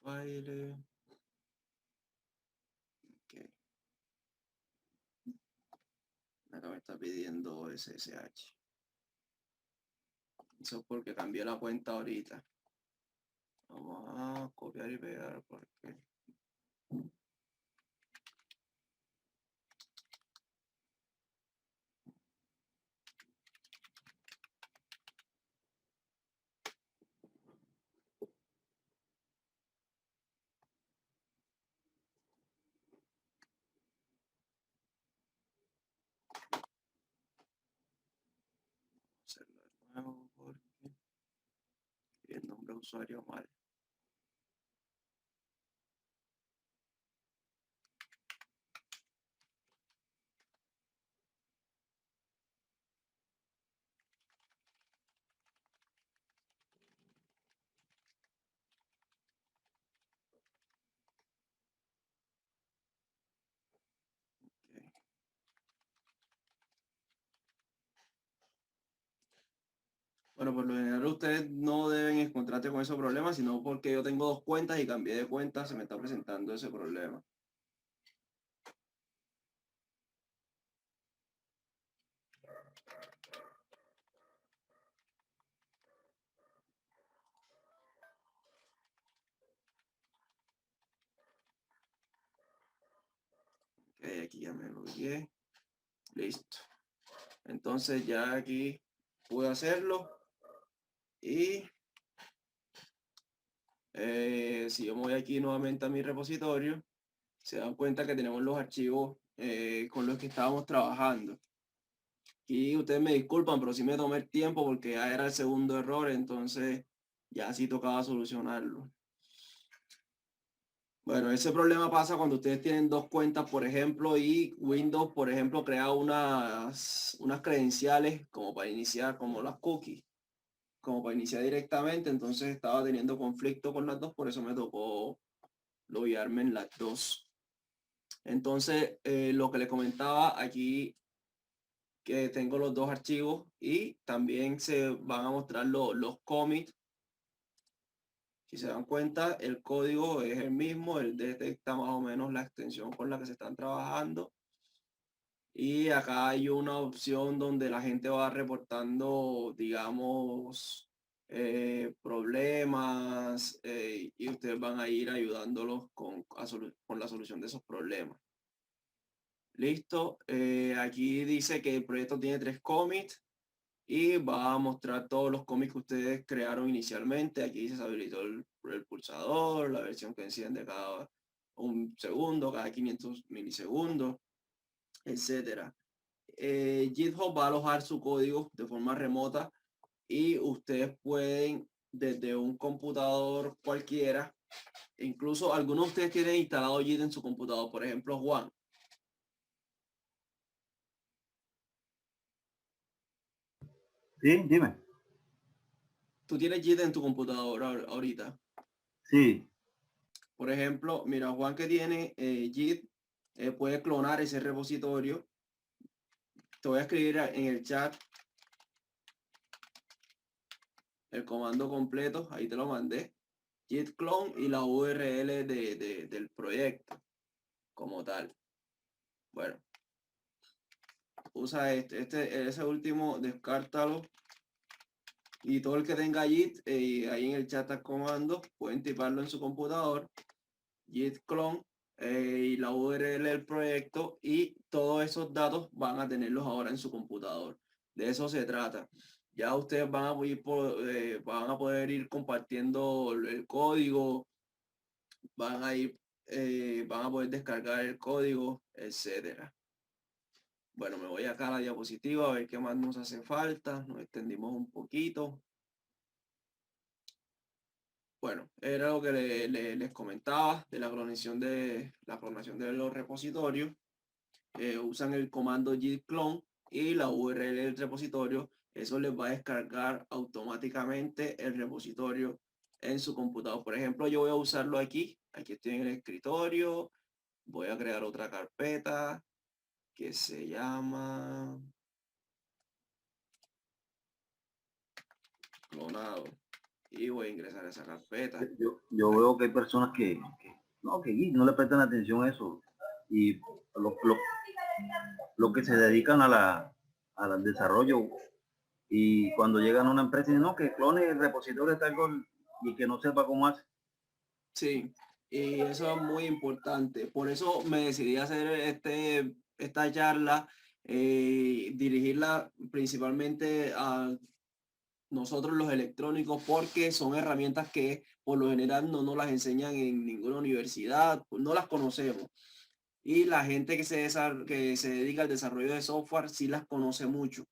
File. Ok. Acá me está pidiendo SSH. Eso es porque cambié la cuenta ahorita. Vamos a copiar y pegar porque hacerlo de nuevo porque el nombre de usuario mal. Ok. Bueno, por lo general ustedes no deben encontrarte con esos problemas, sino porque yo tengo dos cuentas y cambié de cuenta, se me está presentando ese problema. Ok, aquí ya me lo guié. Listo. Entonces ya aquí pude hacerlo. Y si yo me voy aquí nuevamente a mi repositorio, se dan cuenta que tenemos los archivos con los que estábamos trabajando. Y ustedes me disculpan, pero sí me tomé el tiempo porque ya era el segundo error, entonces ya sí tocaba solucionarlo. Bueno, ese problema pasa cuando ustedes tienen dos cuentas, por ejemplo, y Windows, por ejemplo, crea unas credenciales como para iniciar, como las cookies, como para iniciar directamente, entonces estaba teniendo conflicto con las dos, por eso me tocó loguearme en las dos. Entonces, lo que les comentaba aquí, que tengo los dos archivos y también se van a mostrar los commits. Si se dan cuenta, el código es el mismo, él detecta más o menos la extensión con la que se están trabajando. Y acá hay una opción donde la gente va reportando, digamos, problemas y ustedes van a ir ayudándolos con la solución de esos problemas. Listo. Aquí dice que el proyecto tiene 3 cómics y va a mostrar todos los cómics que ustedes crearon inicialmente. Aquí se habilitó el pulsador, la versión que enciende cada un segundo, cada 500 milisegundos, etcétera. GitHub va a alojar su código de forma remota y ustedes pueden desde un computador cualquiera, incluso algunos de ustedes tienen instalado Git en su computador, por ejemplo Juan. Sí, dime. Tú tienes Git en tu computador ahorita. Sí, Por ejemplo, mira, Juan que tiene Git puede clonar ese repositorio. Te voy a escribir en el chat el comando completo, ahí te lo mandé. Git clone y la URL del proyecto como tal. Bueno, usa ese último, descártalo. Y todo el que tenga Git, ahí en el chat al comando, pueden tiparlo en su computador. Git clone y la URL del proyecto y todos esos datos van a tenerlos ahora en su computador. De eso se trata. Ya ustedes van a poder ir compartiendo el código, van a poder descargar el código, etcétera. Bueno, me voy acá a la diapositiva a ver qué más nos hace falta. Nos extendimos un poquito. Bueno, era lo que les comentaba de la clonación de los repositorios. Usan el comando git clone y la URL del repositorio. Eso les va a descargar automáticamente el repositorio en su computador. Por ejemplo, yo voy a usarlo aquí. Aquí estoy en el escritorio. Voy a crear otra carpeta que se llama clonado. Y voy a ingresar a esa carpeta. yo veo que hay personas que no le prestan atención a eso. Y lo que se dedican al desarrollo y cuando llegan a una empresa y dicen, no, que clone el repositorio de tal cosa y que no sepa cómo hace. Sí, y eso es muy importante. Por eso me decidí a hacer esta charla, dirigirla principalmente a nosotros los electrónicos, porque son herramientas que por lo general no nos las enseñan en ninguna universidad, pues no las conocemos. Y la gente que se dedica al desarrollo de software sí las conoce mucho.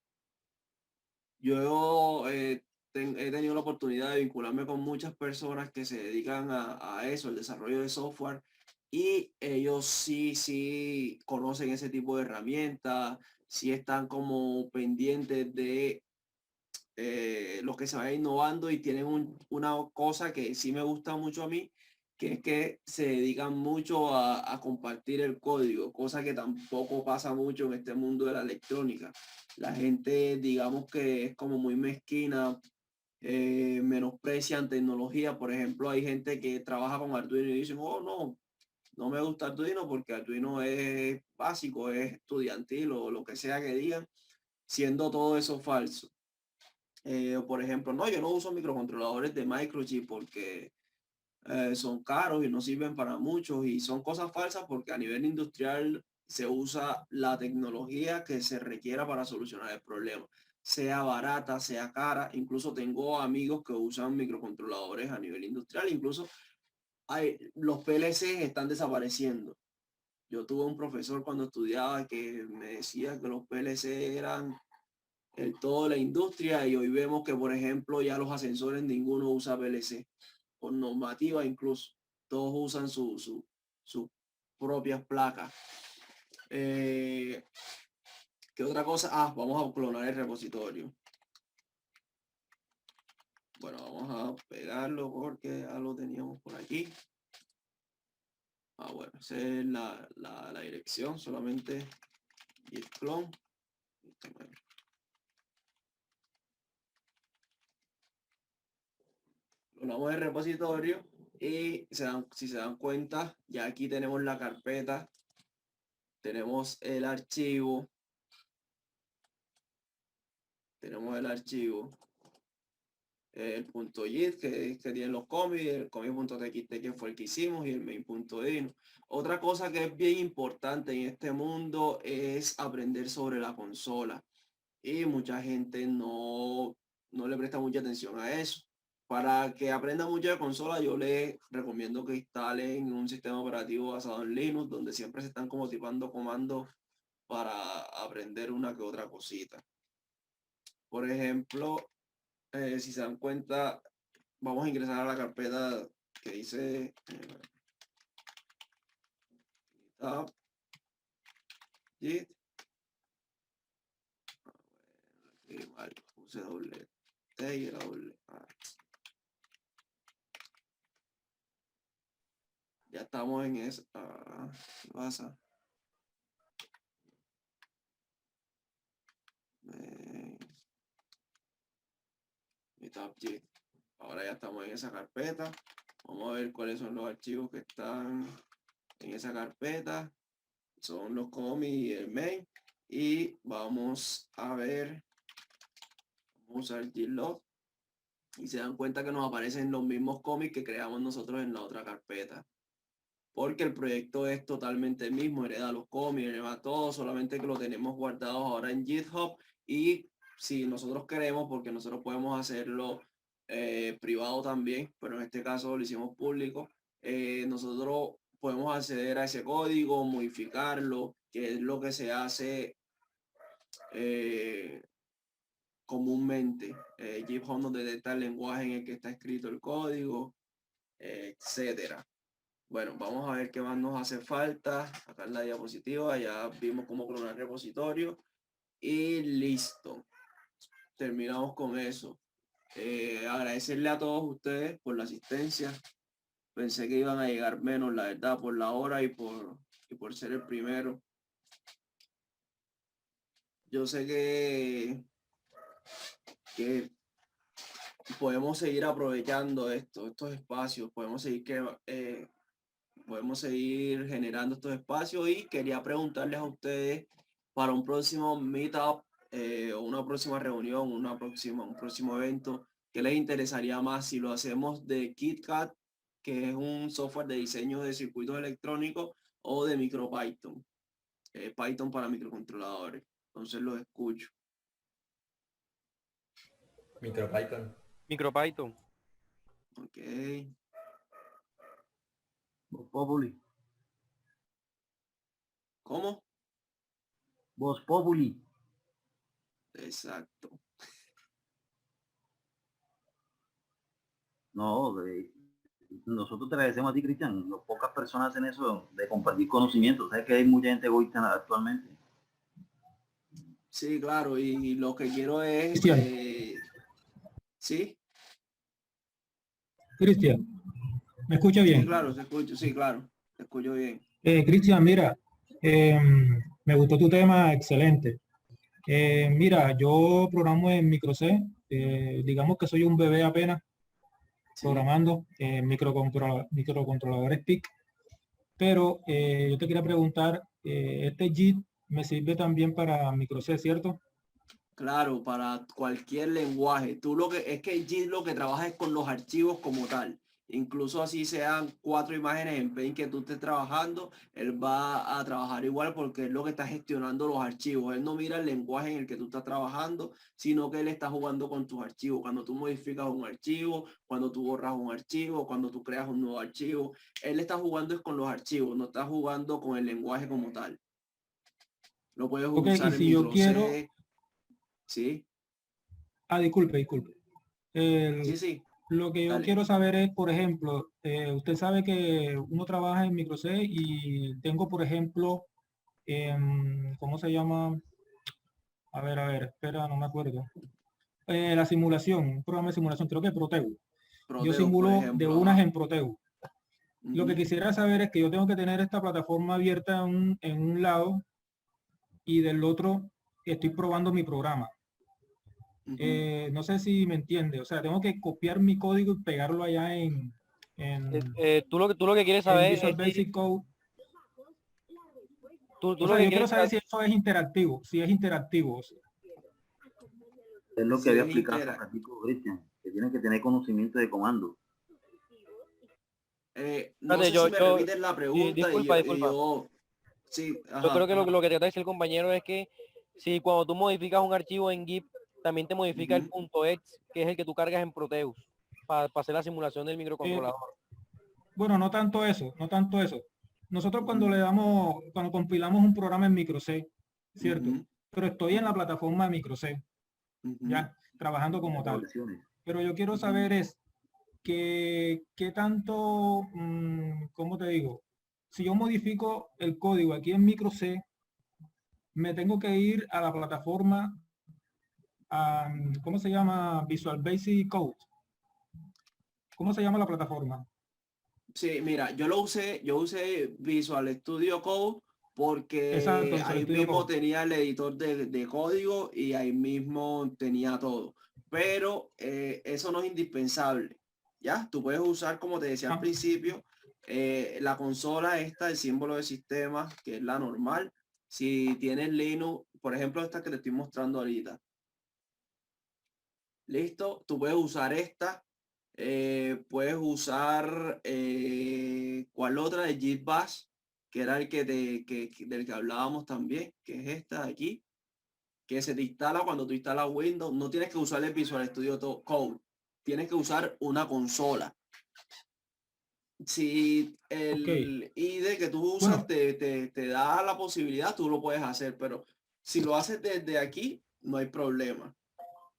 Yo he tenido la oportunidad de vincularme con muchas personas que se dedican a eso, el desarrollo de software, y ellos sí conocen ese tipo de herramientas, sí están como pendientes de lo que se vaya innovando y tienen una cosa que sí me gusta mucho a mí, que es que se dedican mucho a compartir el código, cosa que tampoco pasa mucho en este mundo de la electrónica. La gente, digamos que es como muy mezquina, menosprecian tecnología. Por ejemplo, hay gente que trabaja con Arduino y dicen, oh, no me gusta Arduino porque Arduino es básico, es estudiantil o lo que sea que digan, siendo todo eso falso. Por ejemplo, no, yo no uso microcontroladores de Microchip porque son caros y no sirven para muchos y son cosas falsas porque a nivel industrial se usa la tecnología que se requiera para solucionar el problema, sea barata, sea cara. Incluso tengo amigos que usan microcontroladores a nivel industrial, incluso los PLC están desapareciendo. Yo tuve un profesor cuando estudiaba que me decía que los PLC eran el todo la industria y hoy vemos que, por ejemplo, ya los ascensores ninguno usa PLC, por normativa incluso, todos usan sus propias placas. ¿Qué otra cosa? Vamos a clonar el repositorio. Bueno, vamos a pegarlo porque ya lo teníamos por aquí. Bueno, esa es la dirección, solamente git clone. Clonamos el repositorio y si se dan cuenta, ya aquí tenemos la carpeta, tenemos el archivo, el punto .git que tienen los cómics, el comic.txt que fue el que hicimos y el main.dino. Otra cosa que es bien importante en este mundo es aprender sobre la consola y mucha gente no le presta mucha atención a eso. Para que aprenda mucho de consola, yo les recomiendo que instalen un sistema operativo basado en Linux, donde siempre se están como tipando comandos para aprender una que otra cosita. Por ejemplo, si se dan cuenta, vamos a ingresar a la carpeta que dice GitHub, Git. Mal, puse doble T y era doble A. Ya estamos en eso. ¿Qué pasa? GitHub Git. Ahora ya estamos en esa carpeta. Vamos a ver cuáles son los archivos que están en esa carpeta. Son los cómics y el main. Y vamos a ver. Vamos a usar Gitlog. Y se dan cuenta que nos aparecen los mismos cómics que creamos nosotros en la otra carpeta. Porque el proyecto es totalmente el mismo, hereda los cómics, hereda todo, solamente que lo tenemos guardado ahora en GitHub. Y si nosotros queremos, porque nosotros podemos hacerlo privado también, pero en este caso lo hicimos público, nosotros podemos acceder a ese código, modificarlo, que es lo que se hace comúnmente. GitHub nos detecta el lenguaje en el que está escrito el código, etcétera. Bueno, vamos a ver qué más nos hace falta. Acá en la diapositiva ya vimos cómo clonar el repositorio y listo. Terminamos con eso. Agradecerle a todos ustedes por la asistencia. Pensé que iban a llegar menos, la verdad, por la hora y por ser el primero. Yo sé que podemos seguir aprovechando estos espacios, podemos seguir generando estos espacios y quería preguntarles a ustedes para un próximo meetup o una próxima reunión, un próximo evento, ¿qué les interesaría más si lo hacemos de KitKat, que es un software de diseño de circuitos electrónicos, o de MicroPython, Python para microcontroladores? Entonces los escucho. MicroPython. MicroPython. Ok. Voz Populi. ¿Cómo? Voz Populi. Exacto. No, nosotros te agradecemos a ti, Cristian. Pocas personas hacen eso de compartir conocimientos. Sabes que hay mucha gente egoísta actualmente. Sí, claro, y lo que quiero es... Cristian. ¿Sí? Cristian, ¿me escucha bien? Sí, claro, se escucha, sí, claro, te escucho bien. Cristian, mira, me gustó tu tema, excelente. Mira, yo programo en MicroC, digamos que soy un bebé apenas programando microcontroladores PIC, pero yo te quería preguntar, este JIT me sirve también para MicroC, ¿cierto? Claro, para cualquier lenguaje. Tú es que JIT lo que trabaja es con los archivos como tal. Incluso así sean 4 imágenes en Paint que tú estés trabajando, él va a trabajar igual porque es lo que está gestionando los archivos. Él no mira el lenguaje en el que tú estás trabajando, sino que él está jugando con tus archivos. Cuando tú modificas un archivo, cuando tú borras un archivo, cuando tú creas un nuevo archivo, él está jugando es con los archivos, no está jugando con el lenguaje como tal. Lo puedes usar en MicroC. Sí. Disculpe. Sí. Lo que yo Dale. quiero saber es, por ejemplo, usted sabe que uno trabaja en MicroC y tengo, por ejemplo, ¿cómo se llama? A ver, espera, no me acuerdo. La simulación, un programa de simulación, creo que Proteu. Yo simulo de unas en Proteu. Lo que quisiera saber es que yo tengo que tener esta plataforma abierta en un lado y del otro estoy probando mi programa. No sé si me entiende, o sea, tengo que copiar mi código y pegarlo allá en tú lo que quieres saber Visual es Basic Code. Tú O lo sea, que yo quiero quieres saber saber, si eso es interactivo, si es interactivo. Es lo que Sí, había explicado Francisco, Cristian, que tiene que tener conocimiento de comando. No Espérate, sé si me repites la pregunta disculpa. sí, Yo ajá. creo que lo que trata de decir el compañero es que si cuando tú modificas un archivo en GIMP, también te modifica el .exe, que es el que tú cargas en Proteus, para hacer la simulación del microcontrolador. Bueno, no tanto eso, no tanto eso. Nosotros cuando cuando compilamos un programa en microC, ¿cierto? Pero estoy en la plataforma de microC, ya, trabajando como tal. Pero yo quiero saber es qué tanto, ¿cómo te digo? Si yo modifico el código aquí en microC, me tengo que ir a la plataforma, ¿cómo se llama? Visual Basic Code. ¿Cómo se llama la plataforma? Sí, mira, yo usé Visual Studio Code porque Exacto, Visual ahí Studio mismo Code. tenía el editor de código y ahí mismo tenía todo. Pero eso no es indispensable. ¿Ya? Tú puedes usar, como te decía al principio, la consola esta, el símbolo de sistema, que es la normal. Si tienes Linux, por ejemplo, esta que te estoy mostrando ahorita. Listo, tú puedes usar esta. Puedes usar ¿cuál otra? De Git Bash, que era el del que hablábamos también, que es esta de aquí, que se te instala cuando tú instalas Windows. No tienes que usar el Visual Studio Code, tienes que usar una consola. Si el IDE que tú usas te da la posibilidad, tú lo puedes hacer, pero si lo haces desde aquí, no hay problema.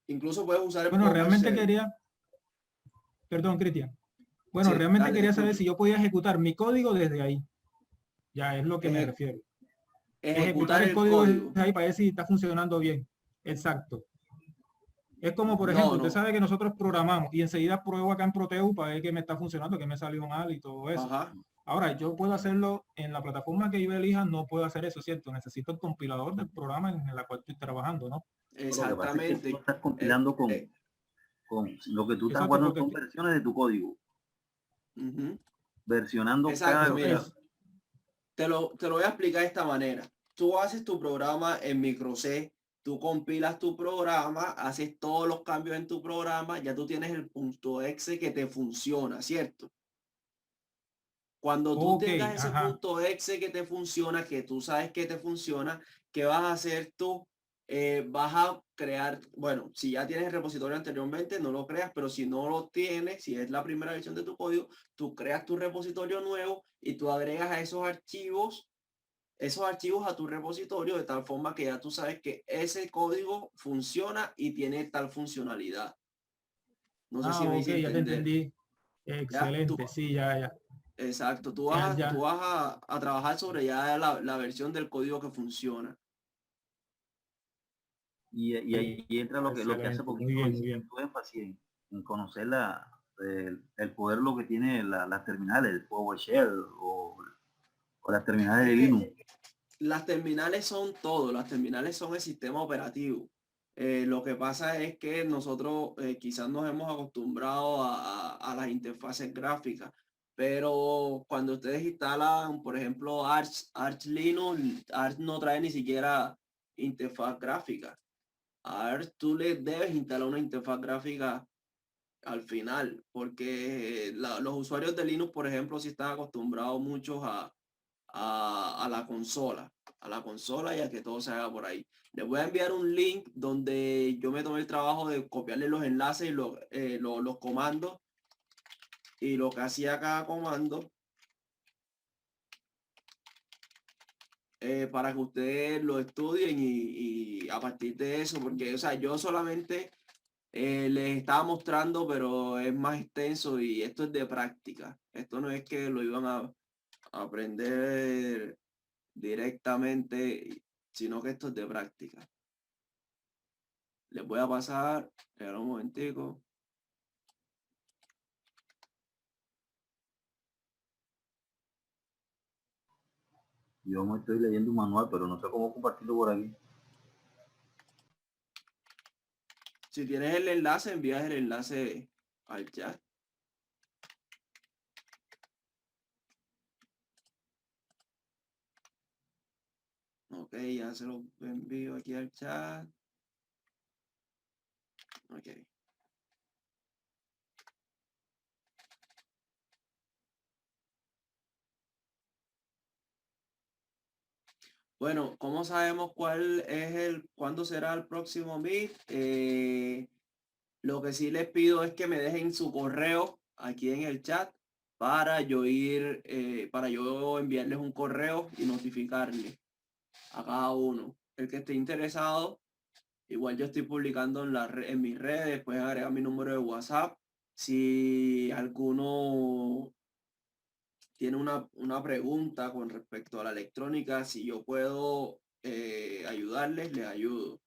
Incluso puedes usar el Bueno, realmente PowerShell. quería, perdón, Cristian. Bueno, Sí, realmente dale, te quería saber escucho. si yo podía ejecutar mi código desde ahí. Ya es lo que me refiero. Ejecutar Ejecutar el el código código. desde ahí para ver si está funcionando bien. Exacto. Es como, por ejemplo, usted No. sabe que nosotros programamos y enseguida pruebo acá en Proteus para ver que me está funcionando, que me salió mal y todo eso. Ajá. Ahora, yo puedo hacerlo en la plataforma que yo elija, no puedo hacer eso, ¿cierto? Necesito el compilador del programa en la cual estoy trabajando, ¿no? Lo que pasa es que tú Exactamente. lo estás compilando con lo que tú estás Exacto, guardando porque son versiones de tu código, versionando Exacto, cada, mira, cada- te lo voy a explicar de esta manera. Tú haces tu programa en microC, tú compilas tu programa, haces todos los cambios en tu programa, ya tú tienes el .exe que te funciona, ¿cierto? Cuando tú tengas ese ajá. .exe que te funciona, que tú sabes que te funciona, ¿qué vas a hacer tú? Vas a crear, bueno, si ya tienes el repositorio anteriormente, no lo creas, pero si no lo tienes, si es la primera versión de tu código, tú creas tu repositorio nuevo y tú agregas a esos archivos a tu repositorio de tal forma que ya tú sabes que ese código funciona y tiene tal funcionalidad. No sé si me Ok, hice ya te entender. entendí. ¿Ya? Excelente, sí, ya. Exacto, Ya, tú ya. vas a trabajar sobre ya la versión del código que funciona. y ahí entra lo que hace Excelente, muy poquito bien, muy hiciste bien. tu énfasis en conocer el poder lo que tiene las terminales, el PowerShell o las terminales de Es Linux. que las terminales son todo, las terminales son el sistema operativo. Lo que pasa es que nosotros quizás nos hemos acostumbrado a las interfaces gráficas, pero cuando ustedes instalan, por ejemplo, Arch Linux, Arch no trae ni siquiera interfaz gráfica. A Arch tú le debes instalar una interfaz gráfica al final, porque los usuarios de Linux, por ejemplo, sí están acostumbrados muchos a la consola y a que todo se haga por ahí. Les voy a enviar un link donde yo me tomé el trabajo de copiarle los enlaces y los comandos y lo que hacía cada comando para que ustedes lo estudien y a partir de eso, porque o sea, yo solamente les estaba mostrando, pero es más extenso y esto es de práctica. Esto no es que lo iban a aprender directamente, sino que esto es de práctica. Les voy a pasar, espera un momentico. Yo me estoy leyendo un manual, pero no sé cómo compartirlo por aquí. Si tienes el enlace, envías el enlace al chat. Ok, ya se lo envío aquí al chat. Ok. Bueno, ¿cómo sabemos cuándo será el próximo Meet? Lo que sí les pido es que me dejen su correo aquí en el chat para yo enviarles un correo y notificarles a cada uno. El que esté interesado, igual yo estoy publicando en mis redes, pueden agregar mi número de WhatsApp. Si alguno tiene una pregunta con respecto a la electrónica, si yo puedo ayudarles, les ayudo.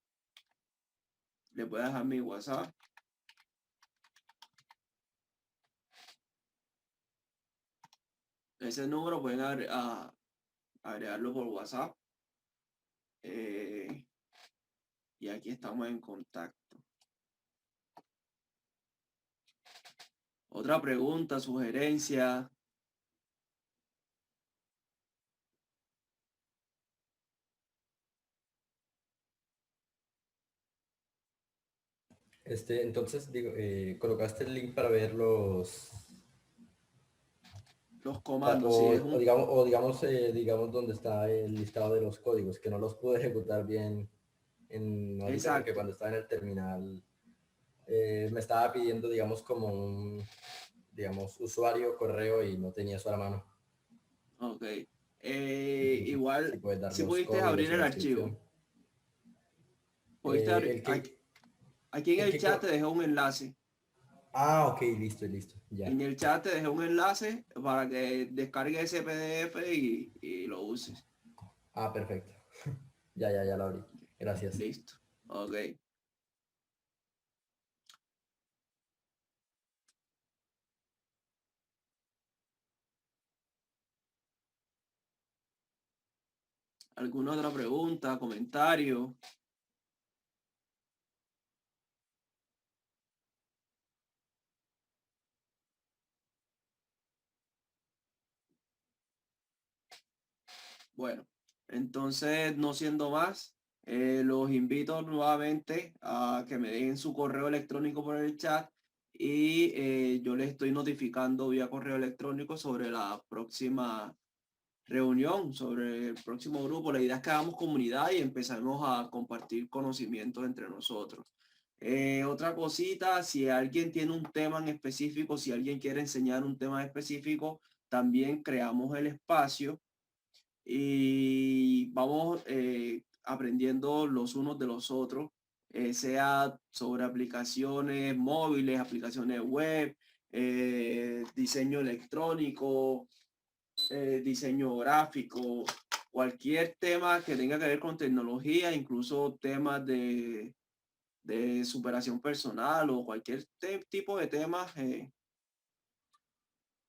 Les voy a dejar mi WhatsApp. Ese número pueden agregarlo por WhatsApp. Y aquí estamos en contacto. Otra pregunta, sugerencia. Entonces, digo, colocaste el link para ver los, Los comandos, sí, es un digamos donde está el listado de los códigos, que no los pude ejecutar bien en ahorita porque exacto. cuando estaba en el terminal me estaba pidiendo, digamos, como un, digamos, usuario, correo y no tenía eso a la mano. Ok. Entonces, si Igual, puedes dar si los pudiste códigos abrir y el la archivo. descripción. Pudiste El que, aquí en el el que, chat te dejé un enlace. ok, listo, ya. En el chat te dejé un enlace para que descargues ese PDF y lo uses. Perfecto. Ya lo abrí. Gracias. Listo. Ok. ¿Alguna otra pregunta, comentario? Bueno, entonces, no siendo más, los invito nuevamente a que me dejen su correo electrónico por el chat y yo les estoy notificando vía correo electrónico sobre la próxima reunión, sobre el próximo grupo. La idea es que hagamos comunidad y empezamos a compartir conocimientos entre nosotros. Otra cosita, si alguien tiene un tema en específico, si alguien quiere enseñar un tema específico, también creamos el espacio y vamos aprendiendo los unos de los otros, sea sobre aplicaciones móviles, aplicaciones web, diseño electrónico, diseño gráfico, cualquier tema que tenga que ver con tecnología, incluso temas de superación personal o cualquier tipo de temas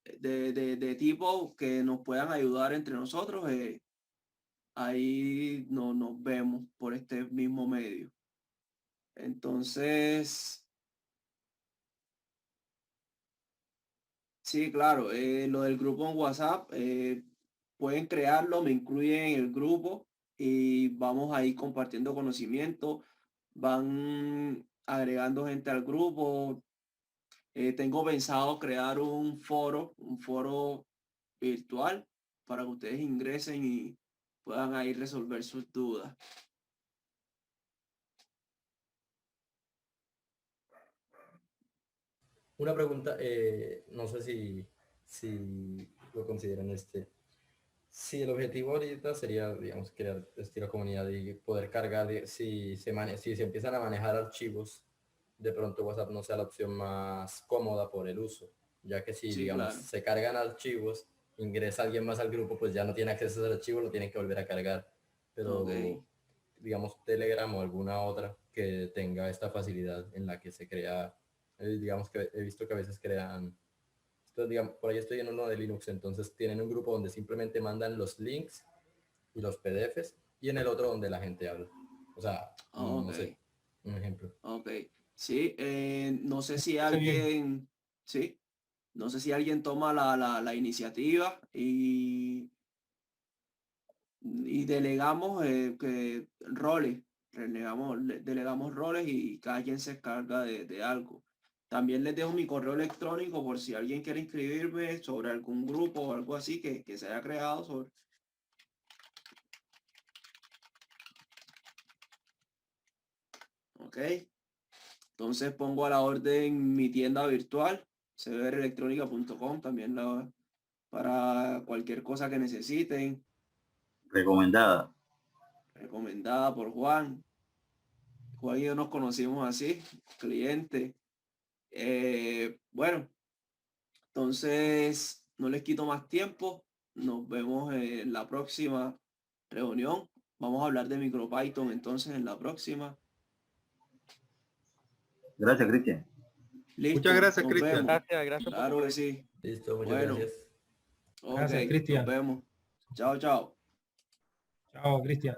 de tipo que nos puedan ayudar entre nosotros. Ahí no, nos vemos por este mismo medio. Entonces, sí, claro, lo del grupo en WhatsApp, pueden crearlo, me incluyen en el grupo y vamos a ir compartiendo conocimiento, van agregando gente al grupo. Tengo pensado crear un foro virtual para que ustedes ingresen y puedan ahí resolver sus dudas. Una pregunta, no sé si lo consideran si el objetivo ahorita sería, digamos, crear estilo comunidad y poder cargar, si se empiezan a manejar archivos, de pronto WhatsApp no sea la opción más cómoda por el uso, ya que si, Sí, digamos, claro. se cargan archivos, ingresa alguien más al grupo, pues ya no tiene acceso al archivo, lo tiene que volver a cargar. Ok. Pero, digamos, Telegram o alguna otra que tenga esta facilidad en la que se crea, digamos que he visto que a veces crean. Entonces, digamos, por ahí estoy en uno de Linux, entonces tienen un grupo donde simplemente mandan los links y los PDFs y en el otro donde la gente habla. O sea, Ok. no sé, un ejemplo. Ok. Sí, no sé si Parece bien. alguien, sí, no sé si alguien toma la iniciativa y delegamos roles, delegamos roles y cada quien se encarga de algo. También les dejo mi correo electrónico por si alguien quiere inscribirme sobre algún grupo o algo así que se haya creado sobre. Ok. Entonces pongo a la orden mi tienda virtual, cbrelectronica.com, también para cualquier cosa que necesiten, Recomendada. recomendada por Juan. Juan y yo nos conocimos así, cliente. Bueno, entonces no les quito más tiempo. Nos vemos en la próxima reunión. Vamos a hablar de MicroPython entonces en la próxima. Gracias, Cristian. Listo, Muchas gracias, nos Cristian. vemos. Gracias por Claro que sí. Listo, muchas Bueno. gracias. Ok, Gracias, Cristian. nos vemos. Chao, chao. Chao, Cristian.